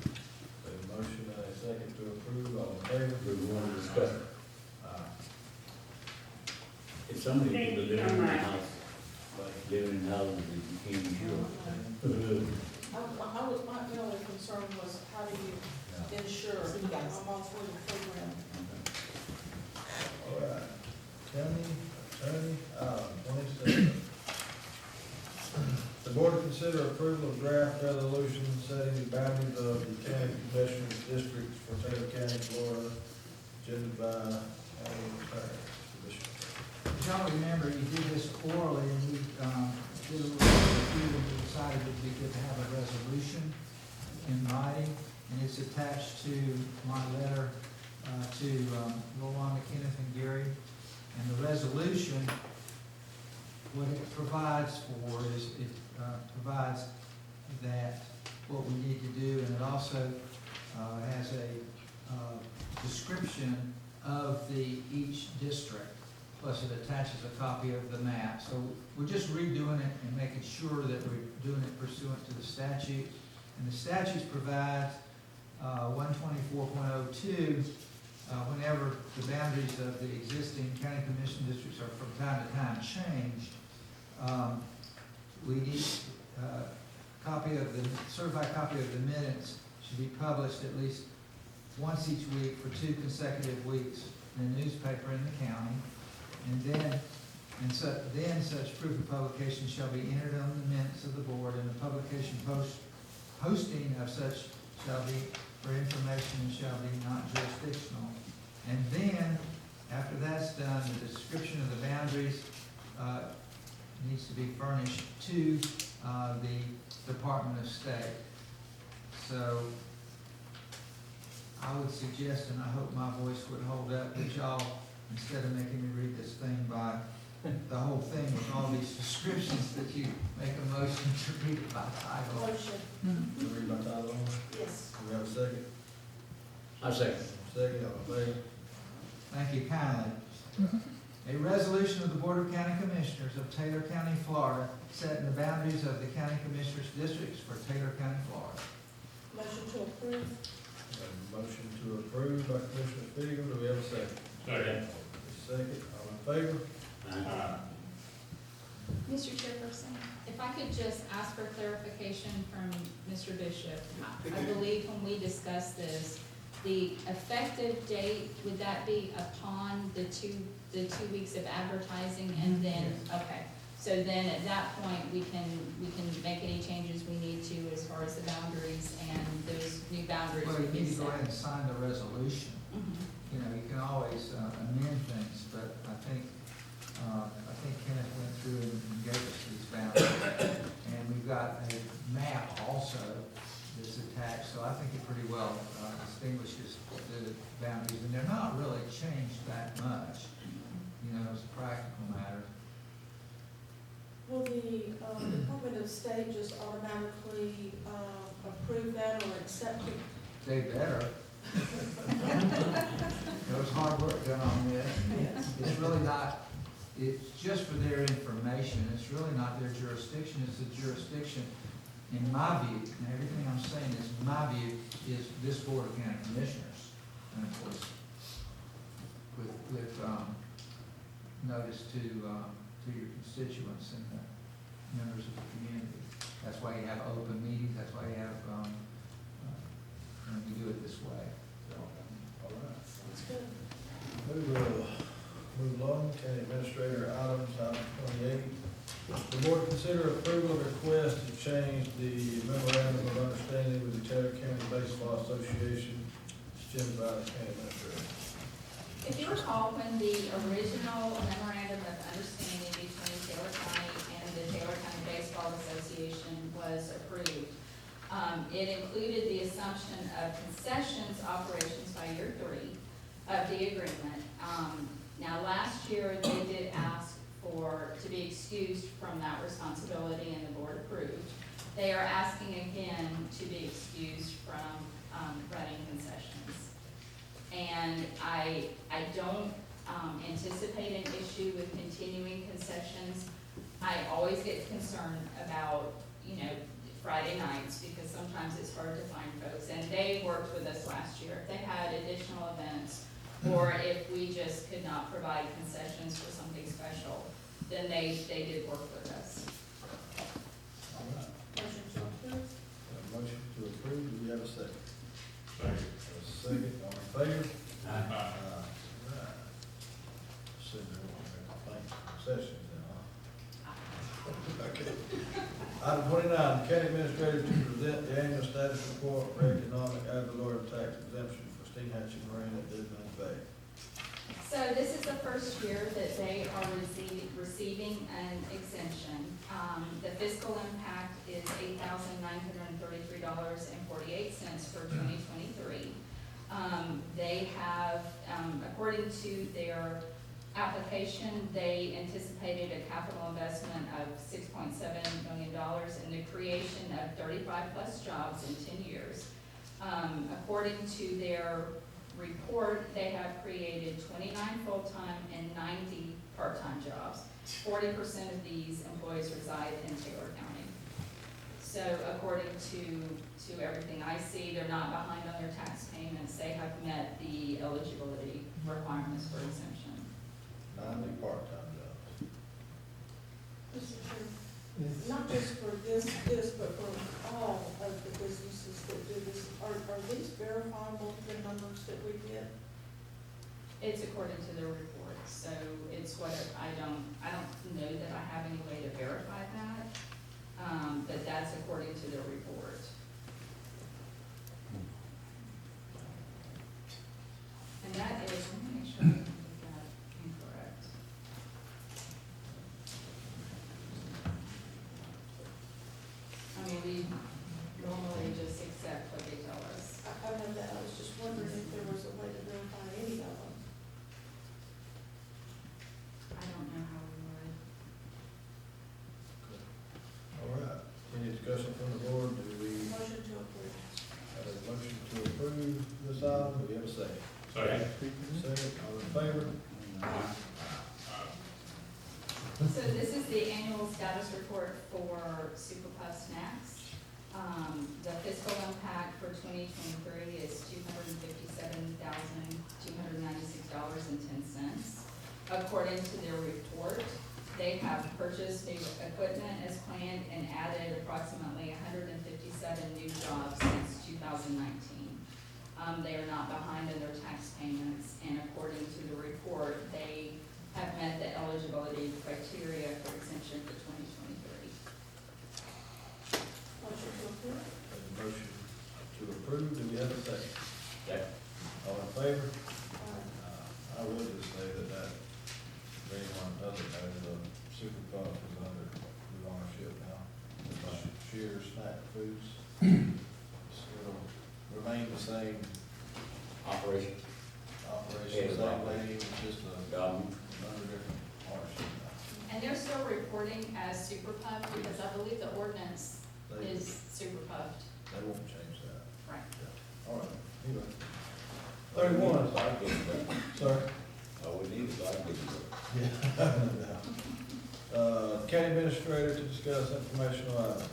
motion and a second to approve, all in favor? Do we want to discuss it? If somebody Thank people you live so in a much. house, like living in houses that you can't insure. My only concern was how do you ensure, I'm all for the program. All right. County Attorney, 27. The board to consider approval of draft resolution setting the boundaries of the county commissioners districts for Taylor County, Florida, agendaed by County Attorney. As y'all remember, you did this orally, and we did a little review, and we decided it would be good to have a resolution in writing, and it's attached to my letter to Rolanda, Kenneth, and Gary. And the resolution, what it provides for is it provides that what we need to do, and it also has a description of each district. Plus it attaches a copy of the map. So we're just redoing it and making sure that we're doing it pursuant to the statute. And the statutes provide 124.02, whenever the boundaries of the existing county commission districts are from time to time changed, we need certified copy of the minutes should be published at least once each week for 2 consecutive weeks in a newspaper in the county. And then such proof of publication shall be entered on the minutes of the board, and the publication posting of such shall be for information and shall be not jurisdictional. And then, after that's done, the description of the boundaries needs to be furnished to the Department of State. So I would suggest, and I hope my voice would hold up, that y'all, instead of making me read this thing by the whole thing with all these descriptions, that you make a motion to read it by title. Motion, You read my title on it? yes. Do we have a second? I second. Second, all in favor? Thank you kindly. A resolution of the Board of County Commissioners of Taylor County, Florida, setting the boundaries of the county commissioners' districts for Taylor County, Florida. Motion to approve. A motion to approve by Commissioner Fegel, do we have a second? Second. Second, all in favor? Mr. Chairperson, if I could just ask for clarification from Mr. Bishop. I believe when we discussed this, The effective date, would that be upon the 2 weeks of advertising and then, okay. So then at that point, we can make any changes we need to as far as the boundaries and those new boundaries Well, you would be need to go set. ahead and sign the resolution. Mhm. You know, you can always amend things, but I think Kenneth went through and gave us these boundaries. And we've got a map also that's attached, so I think it pretty well distinguishes the boundaries. And they're not really changed that much, you know, as a practical matter. Will the Department of State just automatically approve that or accept it? They better. There was hard work done on this. Yes. It's really not, it's just for their information, it's really not their jurisdiction, it's the jurisdiction, in my view, and everything I'm saying is, my view, is this Board of County Commissioners. And of course, with notice to your constituents and the members of the community. That's why you have open meetings, that's why you have, and we do it this way. So, All right. That's good. We will move along, county administrator items, item 28. The board consider approval of request to change the memorandum of understanding with the Taylor County Baseball Association. Jim Valley, county administrator. If you recall, when the original memorandum of understanding between Taylor County and the Taylor County Baseball Association was approved, it included the assumption of concessions operations by year 3 of the agreement. Now, last year, they did ask to be excused from that responsibility, and the board approved. They are asking again to be excused from running concessions. And I don't anticipate an issue with continuing concessions. I always get concerned about, Friday nights, because sometimes it's hard to find folks. And they worked with us last year. If they had additional events, or if we just could not provide concessions for something special, then they did work with us. All right. Motion to approve? Got a motion to approve, do we have a second? Second. A second, all in favor? Aye. Right. Sitting there wanting to complain concessions now, huh? Okay. Item 29, the county administrator to present the annual status report for economic ad valorem tax exemption for Steenhatchee Marine at Deadman Bay. So this is the first year that they are receiving an exemption. The fiscal impact is $8,933.48 for 2023. They have, according to their application, they anticipated a capital investment of $6.7 million and the creation of 35 plus jobs in 10 years. According to their report, they have created 29 full-time and 90 part-time jobs. 40% of these employees reside in Taylor County. So according to everything I see, they're not behind on their tax payments. They have met the eligibility requirements for exemption. 90 part-time jobs. Mr. Chairman, not just for this, but for all of the businesses that do this, are these verifiable, the numbers that we get? It's according to their report, so it's what, I don't know that I have any way to verify that, but that's according to their report. And that is, let me make sure I don't get that incorrect. I mean, we normally just accept what they tell us. I know that, I was just wondering if there was a way to verify any of them. I don't know how we would. All right, any discussion from the board? Do we Motion to approve. have a motion to approve this item? Do we have a second? Second. Second, all in favor? So this is the annual status report for Super Puff Snacks. The fiscal impact for 2023 is $257,296.10. According to their report, they have purchased new equipment as planned and added approximately 157 new jobs since 2019. They are not behind in their tax payments, and according to the report, they have met the eligibility criteria for exemption for 2023. Motion to approve. Have a motion to approve, do we have a second? Second. All in favor? I will just say that for anyone who doesn't know, the Super Puff is under new ownership now. Shears Snack Foods. It'll remain the same Operation. operation, same name, just Got 'em. under different ownership now. And they're still reporting as Super Puff, because I believe the ordinance They, is Super Puffed. they won't change that. Right. All right, anyway. 31, I get it. sir. All we need is I get it. Yeah. County administrator to discuss informational items.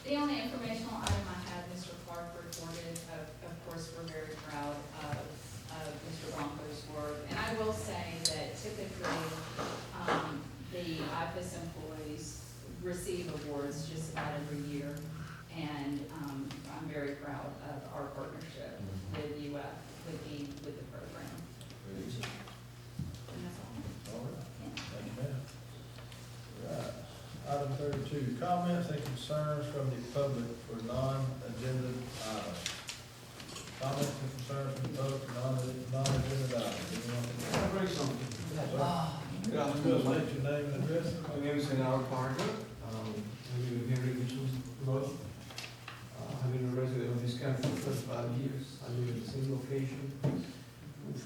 The only informational item I had, Mr. Clark reported, of course, we're very proud of Mr. Bronco's work. And I will say that typically, the IFAS employees receive awards just about every year. And, I'm very proud of our partnership with UF, with the program. Very easy. And that's all. All right, Yeah. thank you, ma'am. Right, item 32, comments and concerns from the public for non-agenda items. Comments and concerns from the public for non-agenda items. Anyone? Can I bring something? Good afternoon. Just state your name and address. My name is Howard Parker. I live in Henry Mitchell Road. I've been a resident of this county for 35 years. I live in the same location.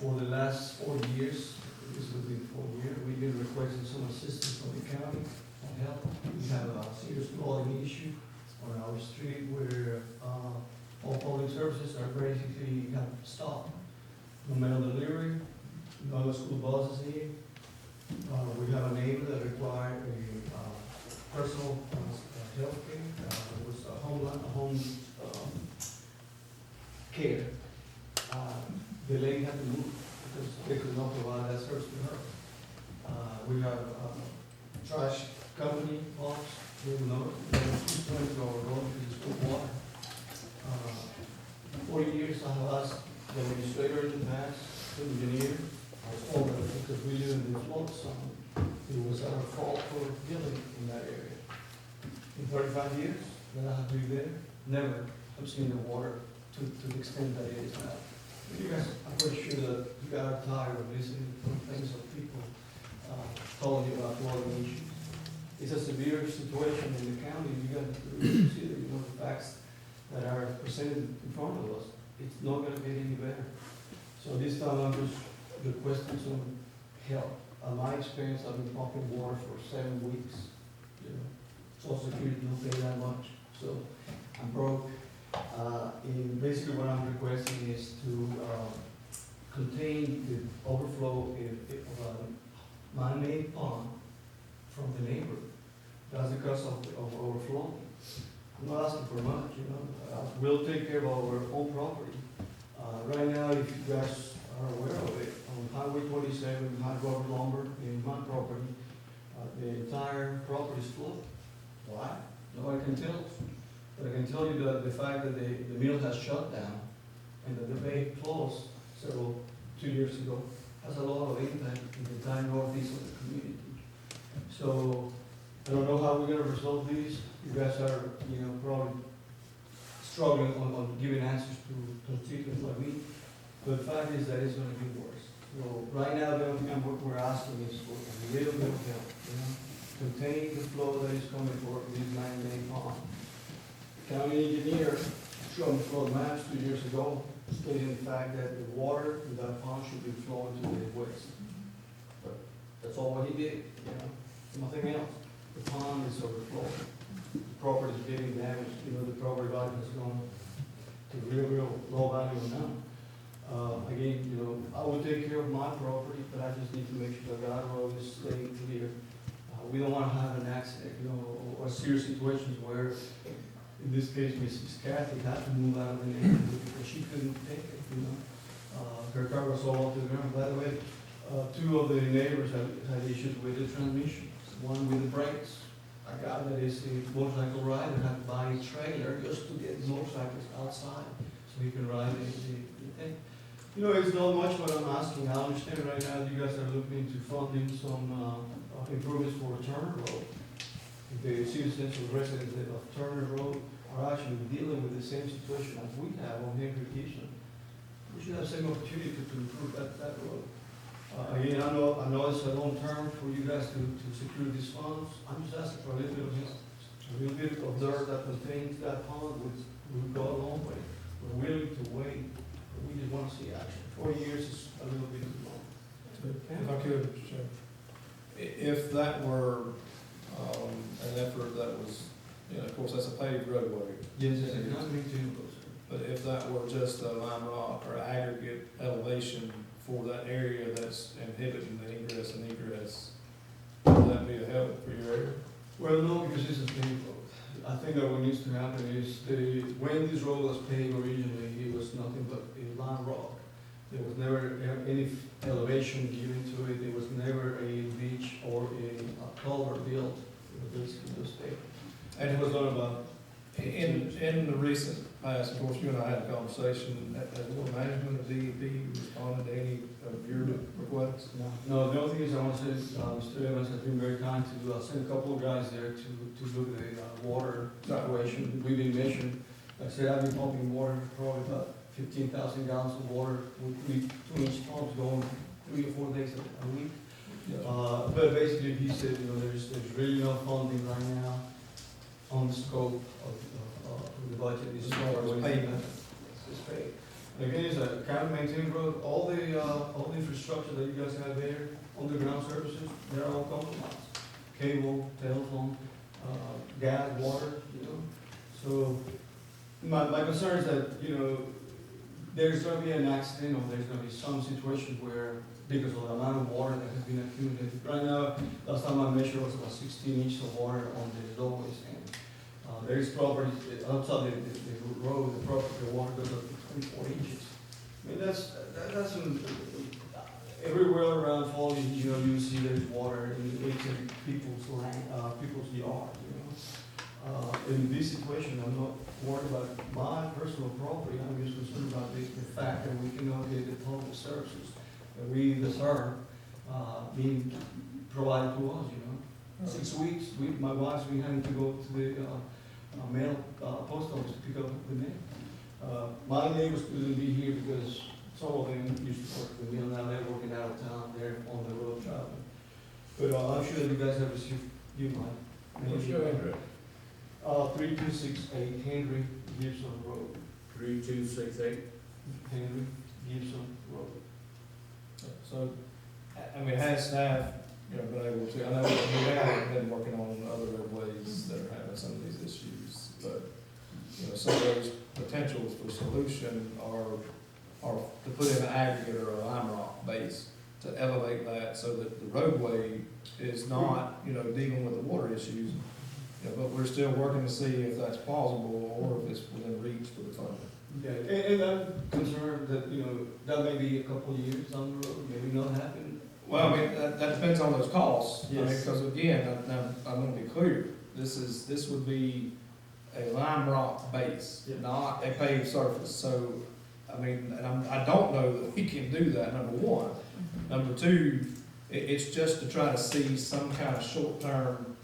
For the last 4 years, this will be the 4th year, we've been requesting some assistance from the county and help. We have a serious flooding issue on our street where all public services are basically have stopped. No mail delivery, no school buses here. We have a neighbor that required a personal health care, it was a home care. The lady had to move because they could not provide that service to her. We have a trash company, box, moving over, she's going to our road to the school water. 40 years I have asked the administrator in the past, the engineer, I was told that because we live in the flood zone, it was our fault for building in that area. In 35 years that I have been there, never have seen the water to the extent that it is now. You guys, I'm pretty sure that you guys are tired of listening to things of people telling you about flooding issues. It's a severe situation in the county. You got to consider, the facts that are presented in front of us. It's not going to get any better. So this time I'm just requesting some help. In my experience, I've been pumping water for 7 weeks. Social Security don't pay that much, so I'm broke. And basically what I'm requesting is to contain the overflow of a man-made pond from the neighbor. That's because of overflowing. I'm not asking for much, we'll take care of our own property. Right now, if you guys are aware of it, on Highway 27, High Road Lumber, in my property, the entire property is flooded. Why? Nobody can tell us. But I can tell you that the fact that the mill has shut down and that the bay closed 2 years ago has a lot of impact in the entire northeast of the community. So I don't know how we're gonna resolve these. You guys are, probably struggling on giving answers to constituents like me. But the fact is that it's gonna be worse. So right now, the only thing we're asking is for a little bit of help, contain the flow that is coming for this man-made pond. County engineer showed me flood maps 2 years ago, stating the fact that the water in that pond should be flowing to the west. But that's all what he did, nothing else. The pond is overflowing. The property is getting damaged, the property value has gone to real low value now. Again, I will take care of my property, but I just need to make sure that our road is staying clear. We don't want to have an accident, or serious situations where, in this case, Mrs. Kathy had to move out of the neighborhood because she couldn't take it, Her car was all off the ground. By the way, 2 of the neighbors had issues with the transmission, one with the brakes. A guy that is a motorcycle rider had to buy a trailer just to get motorcycles outside, so so he can ride the thing. You know, it's not much what I'm asking. I understand right now you guys are looking into funding some improvements for Turner Road. The citizens or residents of Turner Road are actually dealing with the same situation as we have on Henry Gibson. We should have same opportunity to improve that road. Again, I know it's a long term for you guys to secure these funds. I'm just asking for a little bit of help. A little bit of dirt that contains that pond would go a long way. We're willing to wait, but we just want to see action. 4 years is a little bit too long. If I could, Mr. Chairman, if that were, an effort that was, you know, of course, that's a paved roadway. Yes, it's not me too. But if that were just a lime rock or aggregate elevation for that area that's inhibiting the ingress and egress, would that be a help for your area? Well, no, because this is paved road. I think that what needs to happen is when this road was paved originally, it was nothing but a lime rock. There was never any elevation given to it. There was never a beach or a culvert built. It was basically just paved. And it was done about In the recent past, of course, you and I had a conversation, has water management of DEP responded to any of your requests? No, the only thing is I want to say, Mr. Evans has been very kind to send a couple of guys there to look at the water situation. We've been measuring, like I said, I've been pumping water, probably about 15,000 gallons of water with 2-inch pumps going 3 or 4 days a week. But basically, he said, you know, there's really no funding right now on the scope of the budget. This is all payment. It's paid. Again, it's a county maintained road. All the infrastructure that you guys have there, underground services, they're all compromised. Cable, telephone, gas, water, you know. So my concern is that, you know, there's gonna be an accident or there's gonna be some situation where, because of the amount of water that has been accumulated. Right now, last time I measured was about 16 inches of water on the lowest end. There is property, outside the road, the water goes up to 24 inches. I mean, that's everywhere around Foley, you know, you see there's water in people's land, people's yard, you know. In this situation, I'm not worried about my personal property, I'm just concerned about the fact that we cannot get the public services that we deserve, being provided to us, you know. 6 weeks, my wife's been having to go to the, mail, post office to pick up the mail. My neighbors couldn't be here because some of them used to work with me, and now they're working out of town, they're on the road traveling. But I'm sure that you guys have received, you might. What's your address? 3268 Henry Gibson Road. 3268? Henry Gibson Road. So, I mean, has staff, you know, been able to, I know we have been working on other roadways that are having some of these issues, but, you know, some of those potentials for solution are to put in an aggregate or a lime rock base to elevate that so that the roadway is not, you know, dealing with the water issues. You know, but we're still working to see if that's plausible or if it's within reach for the funding. Yeah, and I'm concerned that, you know, that may be a couple of years down the road, maybe not happen. Well, I mean, that depends on those costs. I mean, Yes. because again, I'm gonna be clear, this would be a lime rock base, Yeah. not a paved surface. So, I mean, and I don't know that we can do that, number one. Number two, it's just to try to see some kind of short-term,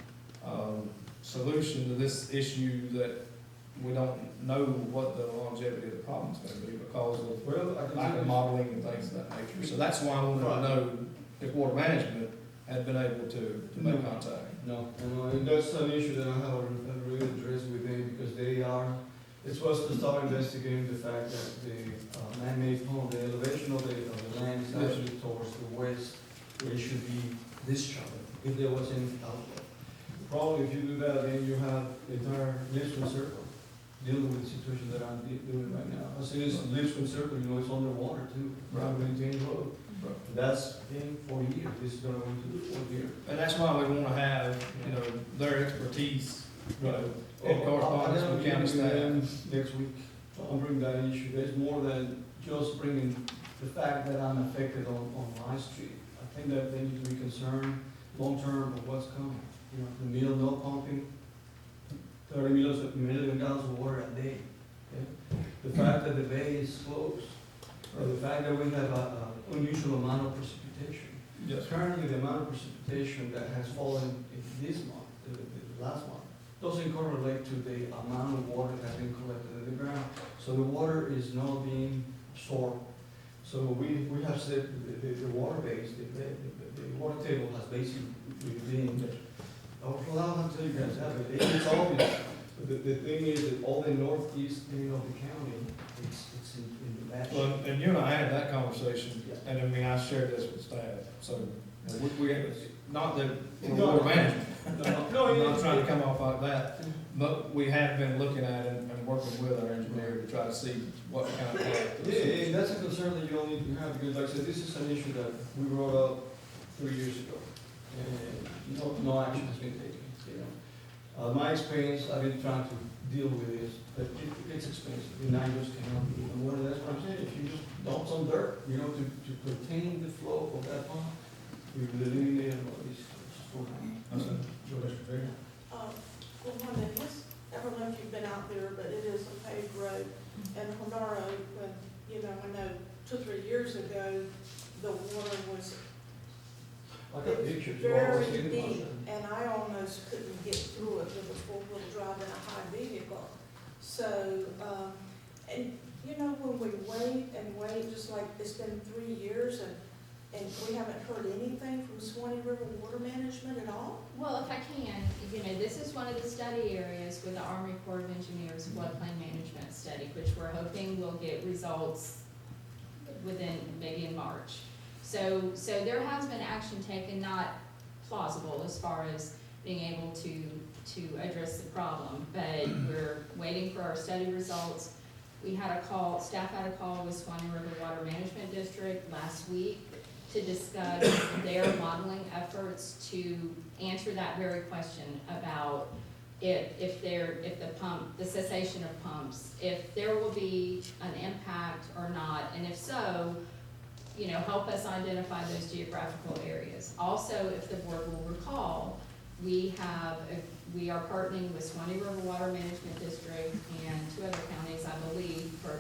solution to this issue that we don't know what the longevity of the problem's gonna be because of Well, I can lack tell of you- modeling and things of that nature. So that's why I wanted to know if water management had been able to make contact. No, and that's an issue that I have really addressed with them because it's supposed to start investigating the fact that the man-made pond, the elevation of the land is actually towards the west, where it should be discharged, if there was any outlet. Probably if you do that, then you have the entire Lipscomb Circle dealing with the situation that I'm doing right now. As soon as Lipscomb Circle, you know, it's underwater too, right, maintained road. That's been 40 years, this is gonna go into the 4th year. And that's why we wanna have, you know, their expertise, you know, in correspondence with county staff. Next week, I'll bring that issue. There's more than just bringing the fact that I'm affected on my street. I think that they need to be concerned long-term of what's coming. You know, the mill no pumping, 30 million gallons of water a day. Okay? The fact that the bay is closed, or the fact that we have a unusual amount of precipitation. Yes. Currently, the amount of precipitation that has fallen in this month, the last month, doesn't correlate to the amount of water that has been collected in the ground. So the water is not being absorbed. So we have said the water base, the water table has basically been, well, I'll have to tell you guys that, but it's obvious. The thing is that all the northeast end of the county, it's in the back. Well, and you and I had that conversation, and I mean, I shared this with staff, so, you know, we not that, water management. I'm not trying to come off like that, but we have been looking at it and working with our engineer to try to see what kind of. Yeah, and that's a concern that you all need to have, because like I said, this is an issue that we brought up 3 years ago, and no action has been taken, you know. My experience, I've been trying to deal with this, but it's expensive, and I just cannot do it. And what, that's what I'm saying, if you just dump some dirt, you know, to contain the flow of that pond, you will eliminate all these storms. Well, one thing, I don't know if you've been out there, but it is a paved road. And Honora, when, you know, I know 2 or 3 years ago, the water was I got pictures, you all very seen deep, it. and I almost couldn't get through it with a four-wheel drive in a high vehicle. So, and, you know, when we wait, just like it's been 3 years, and we haven't heard anything from Swanee River Water Management at all? Well, if I can, you know, this is one of the study areas with the Army Corps of Engineers floodplain management study, which we're hoping will get results within, maybe in March. So there has been action taken, not plausible as far as being able to address the problem, but we're waiting for our study results. We had a call, staff had a call with Swanee River Water Management District last week to discuss their modeling efforts to answer that very question about if the cessation of pumps, if there will be an impact or not, and if so, you know, help us identify those geographical areas. Also, if the board will recall, we are partnering with Swanee River Water Management District and 2 other counties, I believe, for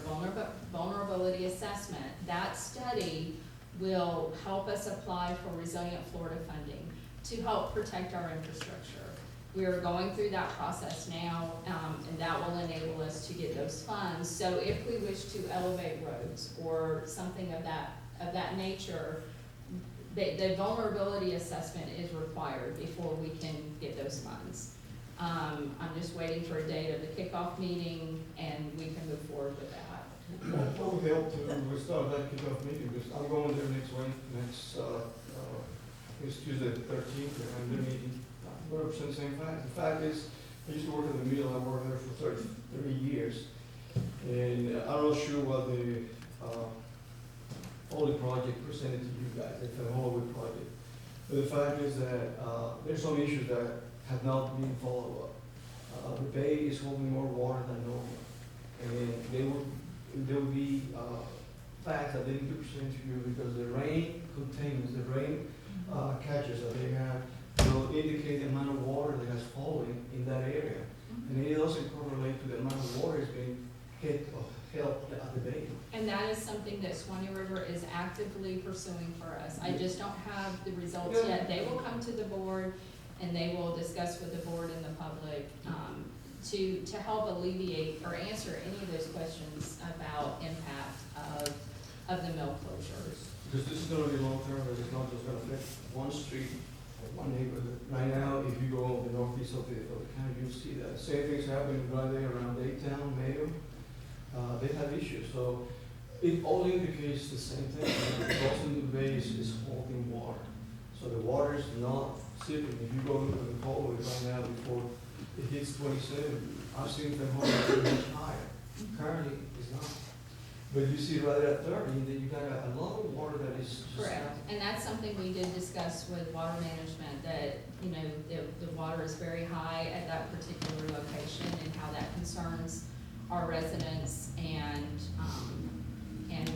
vulnerability assessment. That study will help us apply for Resilient Florida funding to help protect our infrastructure. We are going through that process now, and that will enable us to get those funds. So if we wish to elevate roads or something of that nature, the vulnerability assessment is required before we can get those funds. I'm just waiting for a date of the kickoff meeting, and we can move forward with that. What would help to start that kickoff meeting, because I'm going there next Tuesday the 13th, and I'm meeting 100% the same fact. The fact is, I used to work at the mill, I worked there for 30 years, and I'm not sure what the Holy Project presented to you guys, the Holy Project. But the fact is that there's some issues that have not been followed up. The bay is holding more water than normal, and there will be facts that they need to present to you, because the rain containments, the rain catches that they have will indicate the amount of water that has fallen in that area. And it doesn't correlate to the amount of water that's being hit or held at the bay. And that is something that Swanee River is actively pursuing for us. I just don't have the results yet. They will come to the board, and they will discuss with the board and the public to help alleviate or answer any of those questions about impact of the mill closures. Because this is gonna be long term, but it's not just gonna affect one street or one neighborhood. Right now, if you go the northeast of the county, you'll see that. Same thing's happening right there around Daytown, Mayo. They have issues, so it all indicates the same thing. Boston Bay is holding water. So the water is not sitting. If you go into the hallway right now before it hits 27, I've seen the hallway much higher. Currently, it's not. But you see right at 30, that you got a lot of water that is just. Correct, and that's something we did discuss with water management, that, you know, the water is very high at that particular location, and how that concerns our residents, and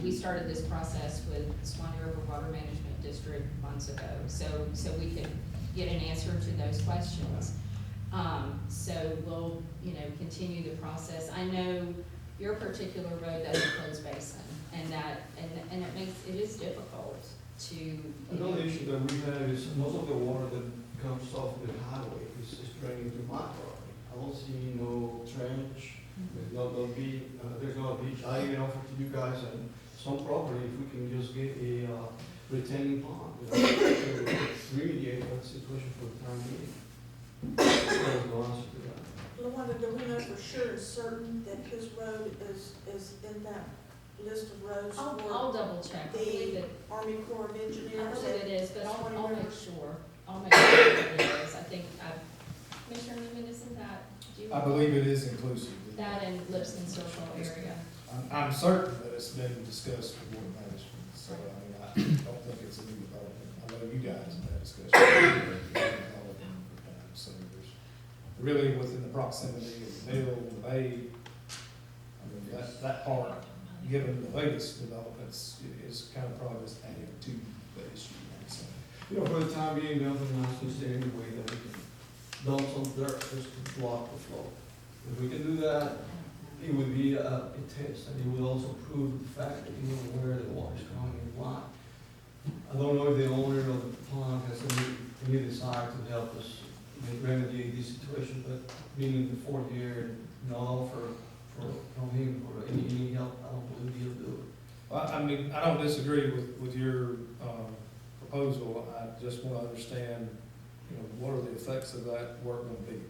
we started this process with Swanee River Water Management District months ago, so we could get an answer to those questions. So we'll, you know, continue the process. I know your particular road does a closed basin, and that, and it is difficult to. Another issue that we have is most of the water that comes off the highway is draining to my property. I don't see no trench, there's no beach. I even offered to you guys and some property, if we can just get a retaining pond, to remediate that situation for the time being. There's no answer to that. Luana, do we know for sure and certain that his road is in that list of roads I'll for double check, I believe the it, Army Corps of I Engineers? believe it is, but I'll Swanee make River? sure, I'll make sure that it is, I think, Commissioner Newman, isn't that, do you? I believe it is inclusive. That and Lipscomb Circle area. I'm certain that it's been discussed with Board of Management, so I don't think it's a new development. I know you guys have had discussion. So there's really within the proximity of the mill, the bay, I mean, that part, given the latest developments, is kind of probably just adding to the issue. So, You know, for the time being, nothing else is there anyway that we can dump some dirt just to block the flow. If we can do that, it would be a test, and it would also prove the fact that you know where the water is coming and why. I don't know if the owner of the pond has any desire to help us remedy this situation, but being in the fourth year, no, from him for any help, I don't believe he'll do it. Well, I mean, I don't disagree with your proposal. I just want to understand, you know, what are the effects of that work going to be?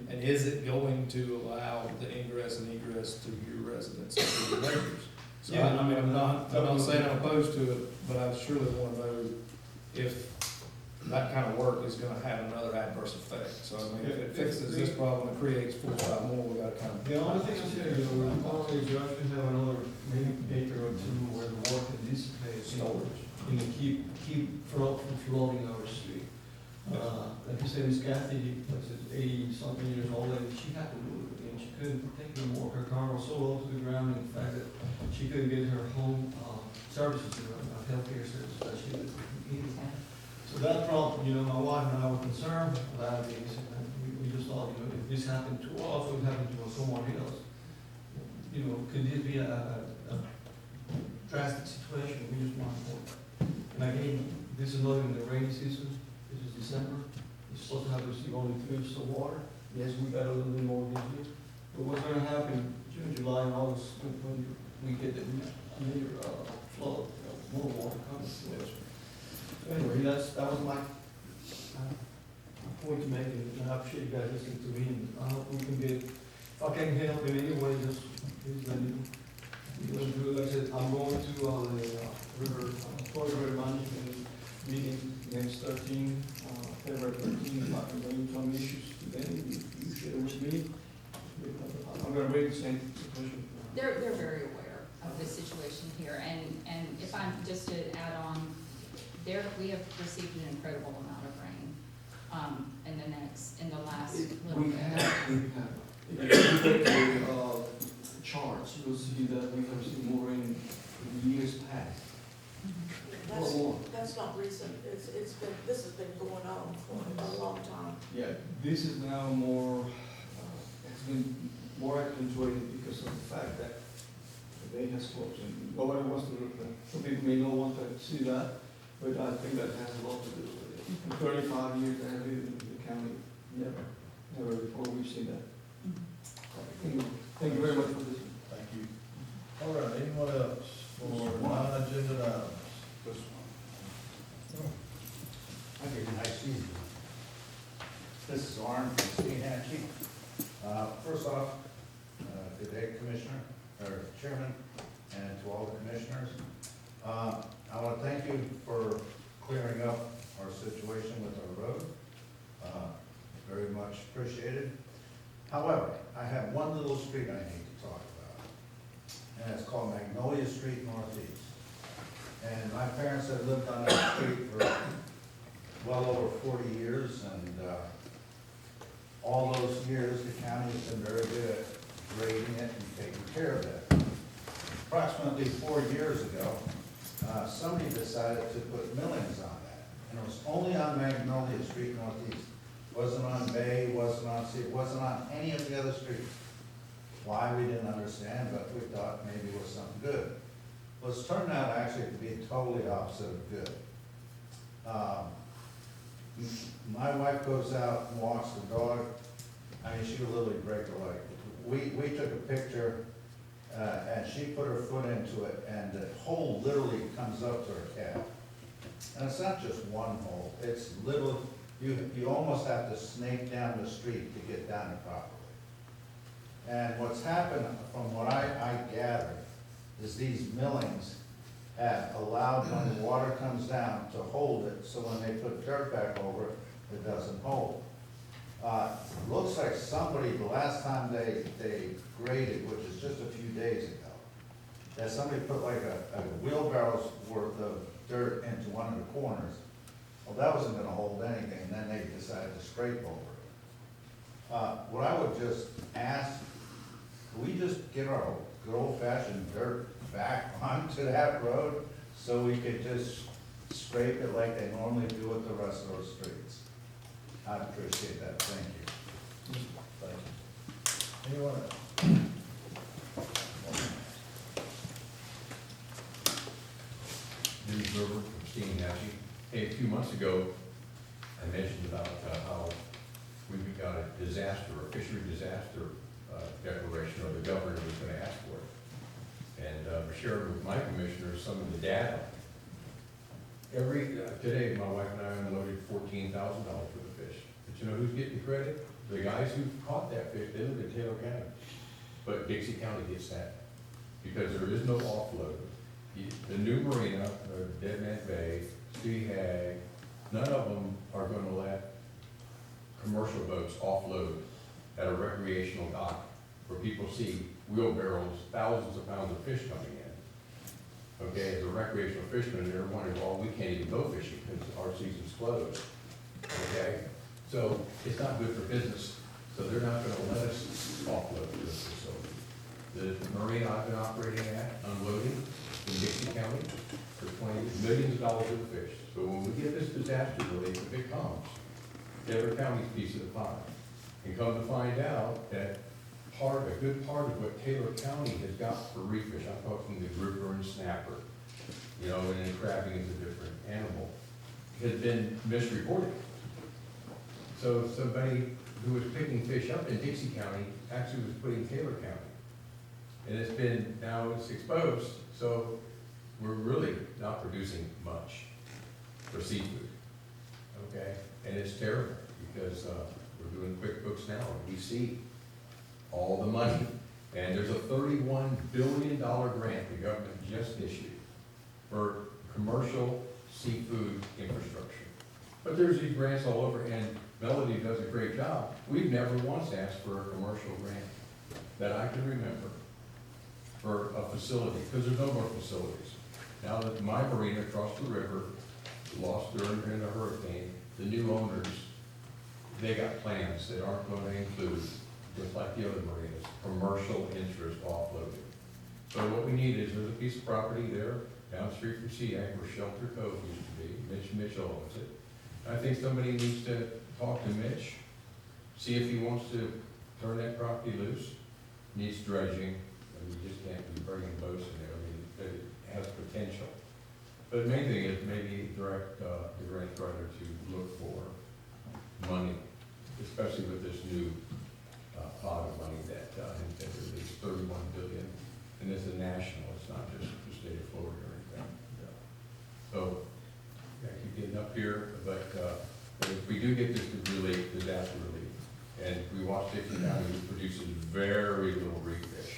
And is it going to allow the ingress and egress to your residents and to your neighbors? So, Yeah. I mean, I'm not saying I'm opposed to it, but I surely want to know if that kind of work is gonna have another adverse effect. So, I mean, if it fixes this problem and creates 4 or 5 more, we gotta kind of. The only thing I'm saying, you know, we're probably you actually have another maybe acre or two where the water can dissipate, storage, and keep from flooding our street. Like you said, Miss Kathy, was 80-something years old, and she had to move, and she couldn't take anymore. Her car was so low to the ground, in fact, that she couldn't get her home services, healthcare services that she was needing. So that problem, you know, my wife and I were concerned about this, and we just thought, you know, if this happened to us, or it happened to someone else, you know, could this be a drastic situation? We just want to. And again, this is not even the rainy season. This is December. We're supposed to have received only 3 inches of water. Yes, we got a little bit more this year. But what's going to happen June, July, and August when we get the major flood, more water coming to us? Anyway, that was my point to make, and I appreciate you guys listening to me, and I hope we can get, if I can help in any way, just please let me know. Like I said, I'm going to the Florida River Management meeting next February 13, if I can bring some issues to them, you share with me. I'm gonna raise the same situation. They're very aware of the situation here, and if I'm, just to add on, we have received an incredible amount of rain, in the last little We bit. have. If you look at the charts, you'll see that we have received more rain in years past. That's not recent, this has been going on for a long time. Yeah, this is now more, it's been more accentuated because of the fact that the day has closed, and nobody wants to, some people may not want to see that, but I think that has a lot to do with it. In 35 years I have lived in the county, never before we've seen that. Thank you very much for this. Thank you. All right, anyone else for non-agenda items? Okay, nice to meet you. This is Arn from Steenhatchee. First off, good day, Commissioner, or Chairman, and to all the commissioners. I want to thank you for clearing up our situation with our road. Very much appreciated. However, I have one little street I need to talk about, and it's called Magnolia Street Northeast. And my parents have lived on that street for well over 40 years, and all those years, the county has been very good at grading it and taking care of it. Approximately 4 years ago, somebody decided to put millings on that, and it was only on Magnolia Street Northeast. Wasn't on Bay, wasn't on C, wasn't on any of the other streets. Why, we didn't understand, but we thought maybe it was something good. Well, it's turned out actually to be totally opposite of good. My wife goes out and walks the dog. I mean, she would literally break her leg. We took a picture, and she put her foot into it, and the hole literally comes up to her calf. And it's not just one hole, it's little, you almost have to snake down the street to get down it properly. And what's happened, from what I gather, is these millings have allowed when the water comes down to hold it, so when they put dirt back over it, it doesn't hold. Looks like somebody, the last time they graded, which is just a few days ago, that somebody put like a wheelbarrow's worth of dirt into one of the corners. Well, that wasn't gonna hold anything, and then they decided to scrape over it. What I would just ask, can we just get our good old fashioned dirt back onto that road so we could just scrape it like they normally do with the rest of those streets? I'd appreciate that, thank you. Anyone else? Jim Gerber from Steen Hatchie. Hey, a few months ago, I mentioned about how we've got a disaster, a fishery disaster declaration, or the governor was going to ask for it. And shared with my commissioners some of the data. Today, my wife and I unloaded $14,000 worth of fish. But you know who's getting credit? The guys who caught that fish, they live in Taylor County. But Dixie County gets that, because there is no offload. The new marina, Dead Man Bay, Sea Hag, none of them are gonna let commercial boats offload at a recreational dock where people see wheelbarrows, thousands of pounds of fish coming in. Okay, as a recreational fisherman, they're wondering, well, we can't even go fishing because our season's closed. Okay, so it's not good for business, so they're not gonna let us offload this facility. The marina I've been operating at, unloading in Dixie County for millions of dollars of fish. So when we get this disaster relief, if it comes, Taylor County's piece of the pie. And come to find out that a good part of what Taylor County has got for reef fish, I'm talking the grouper and snapper, you know, and then crabbing is a different animal, has been misreported. So somebody who was picking fish up in Dixie County actually was putting Taylor County. And now it's exposed, so we're really not producing much for seafood, okay? And it's terrible, because we're doing QuickBooks now, and we see all the money. And there's a $31 billion grant the government just issued for commercial seafood infrastructure. But there's these grants all over, and Melody does a great job. We've never once asked for a commercial grant that I can remember for a facility, because there's no more facilities. Now that my marina across the river lost during a hurricane, the new owners, they got plans that aren't going to include, just like the other marinas, commercial interest offloading. So what we need is, there's a piece of property there down the street from Sea Hag where Shelter Cove used to be. Mitch owns it. I think somebody needs to talk to Mitch, see if he wants to turn that property loose. Needs dredging, and we just can't be bringing boats in there. I mean, it has potential. But the main thing is maybe direct the grant writer to look for money, especially with this new pot of money that is $31 billion, and it's a national. It's not just the state of Florida or anything. So I keep getting up here, but if we do get this relief, disaster relief, and we watch Dixie County, which produces very little reef fish.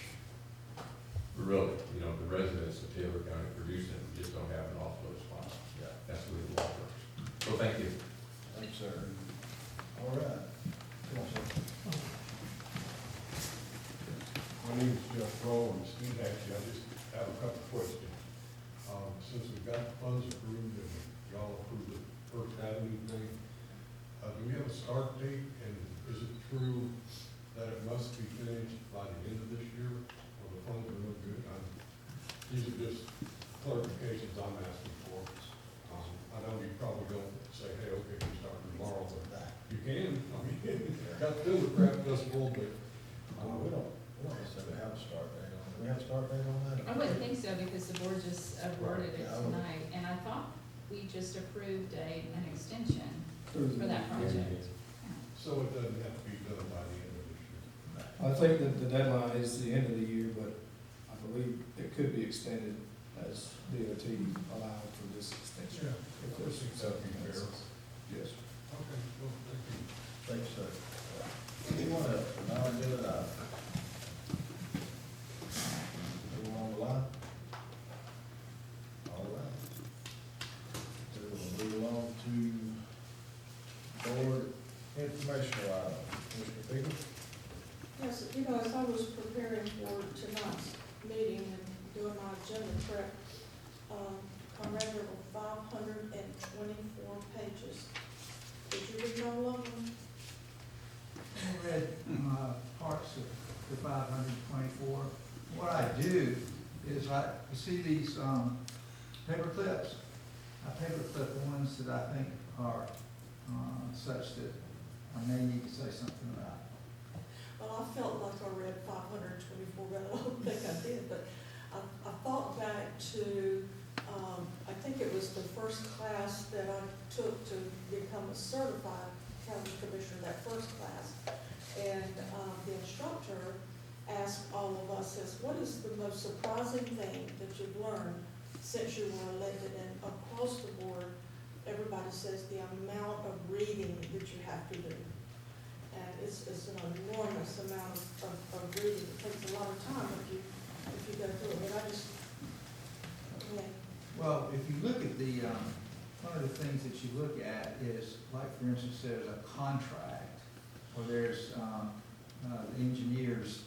Really, you know, the residents of Taylor County produce it, we just don't have an offload spot. Yeah. That's the way the law works. So thank you. Thanks, sir. All right. Come on, sir. My name is Jeff Rowe, and Steve, actually, I just have a couple of questions. Since we've got the funds approved and y'all approved the First Avenue thing, do we have a start date, and is it true that it must be finished by the end of this year, or the funds are no good? These are just clarifications I'm asking for. I know you probably don't say, hey, okay, we start tomorrow, but you can. I mean, got to do the crab festival, but We don't We don't necessarily have a start date on it. Do we have a start date on that? I wouldn't think so, because the board just worded it Yeah, I would- tonight, and I thought we just approved an extension Through for the- that project. So it doesn't have to be done by the end of this year. I think that the deadline is the end of the year, but I believe it could be extended as DOT allowed for this extension. If there's circumstances. Yes. Okay, well, thank you. Thanks, sir. Anyone else? Now I do it out. Anyone on the line? All right. So we'll move along to board informational items. Commissioner Pickles? Yes, you know, as I was preparing for tonight's meeting and doing my agenda prep, Conrad, there were 524 pages. Did you read all of them? I read parts of the 524. What I do is you see these paper clips. I paper clip the ones that I think are such that I may need to say something about. Well, I felt like I read 524, but I don't think I did. But I thought back to, I think it was the first class that I took to become a certified county commissioner, that first class. And the instructor asked all of us, says, what is the most surprising thing that you've learned since you were elected? And across the board, everybody says the amount of reading that you have to do. And it's an enormous amount of reading. It takes a lot of time if you go through it. But I just, yeah. Well, if you look at the, one of the things that you look at is, like, for instance, there's a contract, or there's the engineer's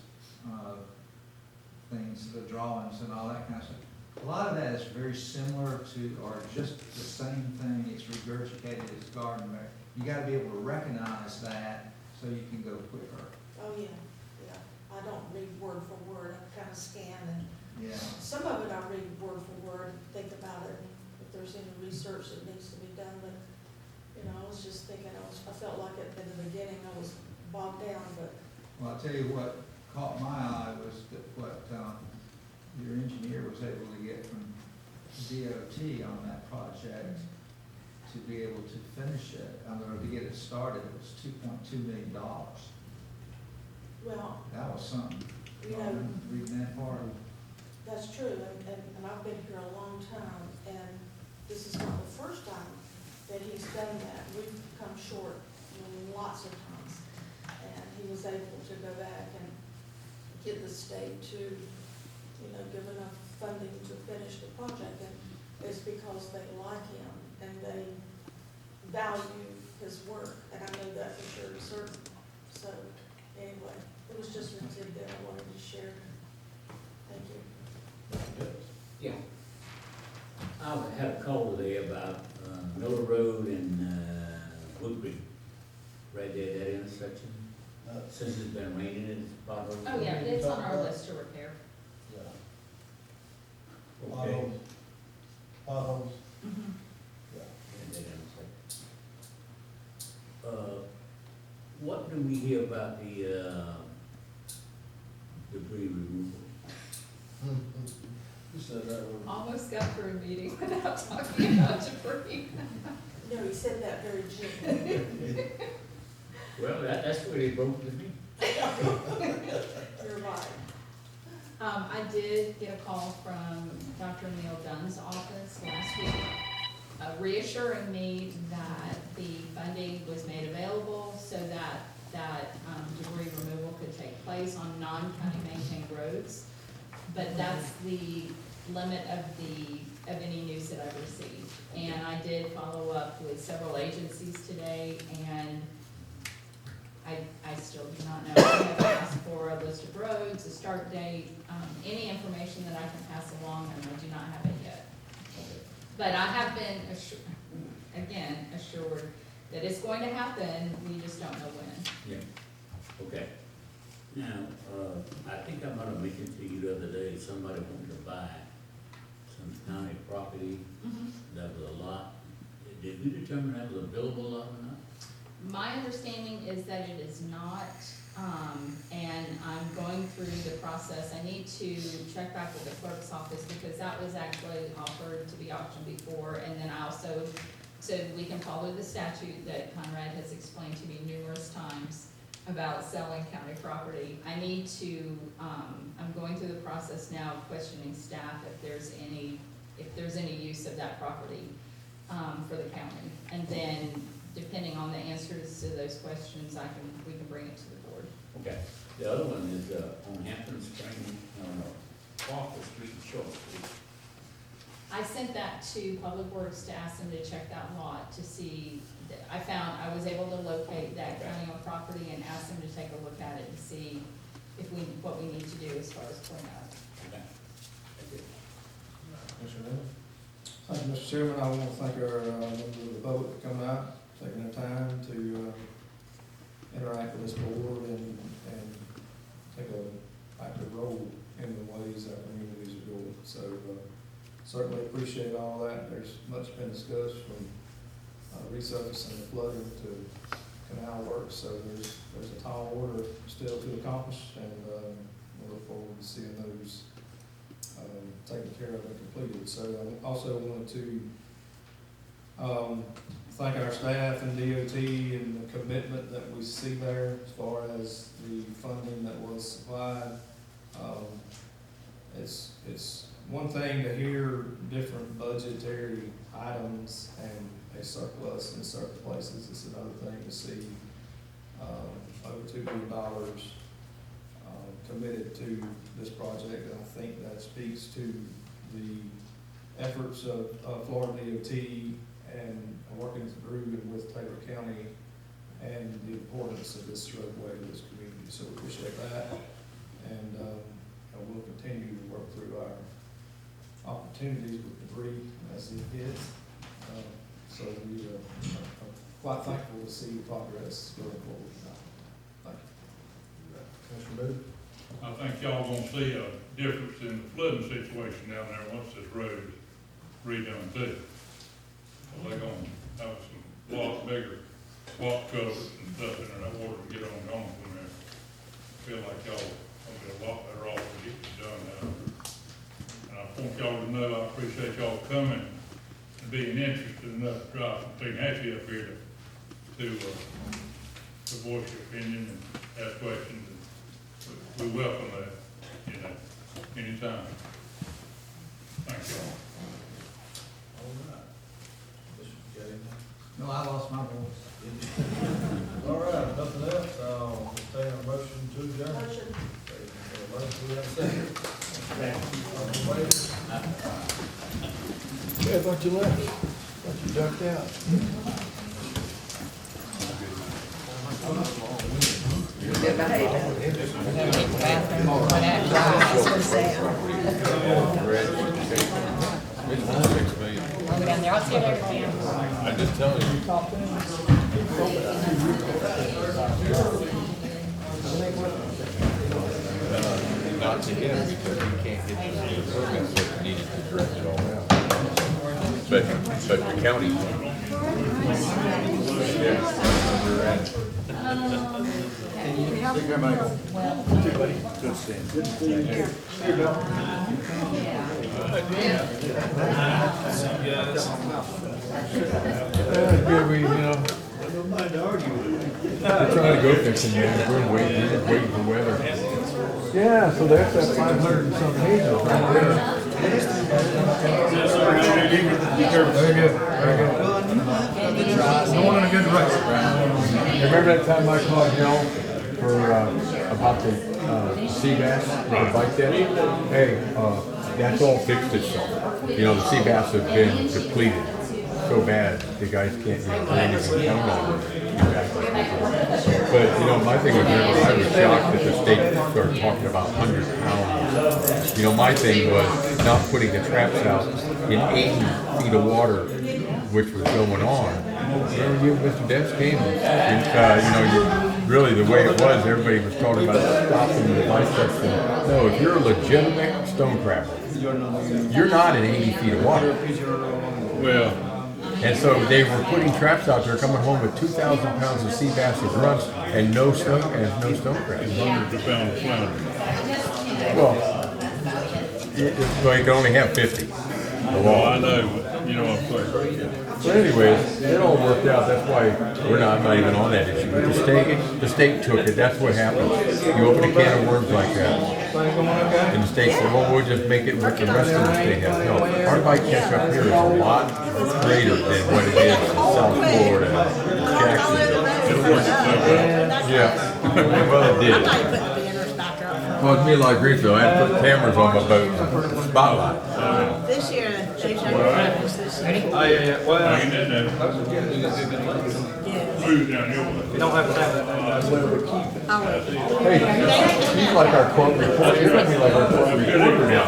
things, the drawings and all that kind of stuff. A lot of that is very similar to, or just the same thing, it's regurgitated as Gardenberg. You gotta be able to recognize that so you can go quicker. Oh, yeah, yeah. I don't read word for word. I kind of scan and Yeah. some of it I read word for word and think about it and if there's any research that needs to be done. But, you know, I was just thinking, I felt like at the beginning I was bogged down, but Well, I'll tell you what caught my eye was that what your engineer was able to get from DOT on that project to be able to finish it, or to get it started, it was $2.2 million. well, That was something. you know, Reading that part. that's true. And I've been here a long time and this is not the first time that he's done that. We've come short lots of times. And he was able to go back and get the state to, you know, give enough funding to finish the project. And it's because they like him and they value his work. And I know that for sure, certain. So anyway, it was just a tidbit I wanted to share. Thank you. Yeah. I had a call today about Miller Road and Wood Creek, right there, that intersection. Since it's been raining, it's potholes. Oh, yeah, it's on our list to repair. Yeah. Okay. Potholes. Mhm. Yeah. And that intersection. What do we hear about the debris removal? You said that word. Almost got through a meeting without talking about debris. No, he said that very gently. Well, that's where they broke to me. You're right. I did get a call from Dr. Neil Dunn's office last week, reassuring me that the funding was made available so that debris removal could take place on non-county maintained roads. But that's the limit of any news that I've received. And I did follow up with several agencies today, and I still do not know. I have asked for a list of roads, a start date, any information that I can pass along, and I do not have it yet. But I have been assured that it's going to happen, we just don't know when. Yeah, okay. Now, I think I might have mentioned to you the other day, somebody wanted to buy some county property, that was a lot. Did we determine that was a billable lot or not? My understanding is that it is not, And I'm going through the process. I need to check back with the clerk's office because that was actually offered to be auctioned before. And then I also, so we can follow the statute that Conrad has explained to me numerous times about selling county property. I need to, I'm going through the process now of questioning staff if there's any use of that property, for the county. And then, depending on the answers to those questions, we can bring it to the board. Okay. The other one is, on Hampton Spring, Walker Street and Short Street. I sent that to Public Works to ask them to check that lot to see, I was able to locate that county-owned property and ask them to take a look at it to see what we need to do as far as clean up. Okay. Thank you. Commissioner Miller? Thank you, Mr. Chairman. I want to thank our members of the public for coming out, taking their time to interact with this board and take an active role in the ways our communities are going. So certainly appreciate all that. There's much been discussed from resurfacing the flooding to canal work. So there's a tall order still to accomplish, and we look forward to seeing those taken care of and completed. So I also wanted to thank our staff and DOT and the commitment that we see there as far as the funding that was supplied. It's one thing to hear different budgetary items and a surplus in certain places. It's another thing to see over $2 million committed to this project. And I think that speaks to the efforts of Florida DOT and working through and with Taylor County and the importance of this roadway to this community. So we appreciate that, and we'll continue to work through our opportunities with debris as it hits. So we are quite thankful to see progress going forward. Thank you. Commissioner Booth? I think y'all gonna see a difference in the flooding situation down there once this road is redone too. So they're gonna have some lot bigger walk covers and stuff in there, that water will get on gone from there. Feel like y'all gonna be a lot better off to get this done now. And I want y'all to know, I appreciate y'all coming and being interested enough to drive from Tehachapi up here to voice your opinion and ask questions. We welcome that, anytime. Thank you all. All right. Bishop, you got anything? No, I lost my voice. All right, nothing else, I'll entertain a motion to adjourn. Motion. Motion, we have a second. All in favor? Yeah, I thought you left. Thought you ducked out. I'm just telling you. Not to him, because you can't get the permits that needed to direct it all out. But the county. We're trying to go fix them, man. We're waiting for weather. Yeah, so there's that 500 and some pages right there. Very good, very good. Going in a good direction. Remember that time I called y'all for, about the sea bass, the bike there? Hey, that's all fixed itself. You know, the sea bass have been depleted so bad, the guys can't even count on it. But, you know, my thing was, I was shocked that the state started talking about 100 pounds. You know, my thing was not putting the traps out in 80 feet of water, which was going on. Remember you, Mr. Debs came, and, really the way it was, everybody was talking about stopping the biceps. No, if you're a legitimate stone crabber, you're not in 80 feet of water. Well, And so they were putting traps out there, coming home with 2,000 pounds of sea bass and drunks and no snow crabs. Hundreds of pounds of flounder. Well, well, you can only have 50. Well, I know, but you know what I'm saying. But anyways, it all worked out. That's why I'm not even on that issue. But the state took it. That's what happens. You open a can of worms like that, and the state said, well, we'll just make it what the rest of the state has. No, our bycatch up here is a lot greater than what it is in South Florida, Jacksonville. Yeah, well, it did. Caused me a lot of grief though. I had to put cameras on my boat and spotlight. This year, they showed breakfast this year. Oh, yeah, well. I ain't in there. Move down here. You don't have to have that. Hey, she's like our court reporter. You're gonna be like our court reporter now.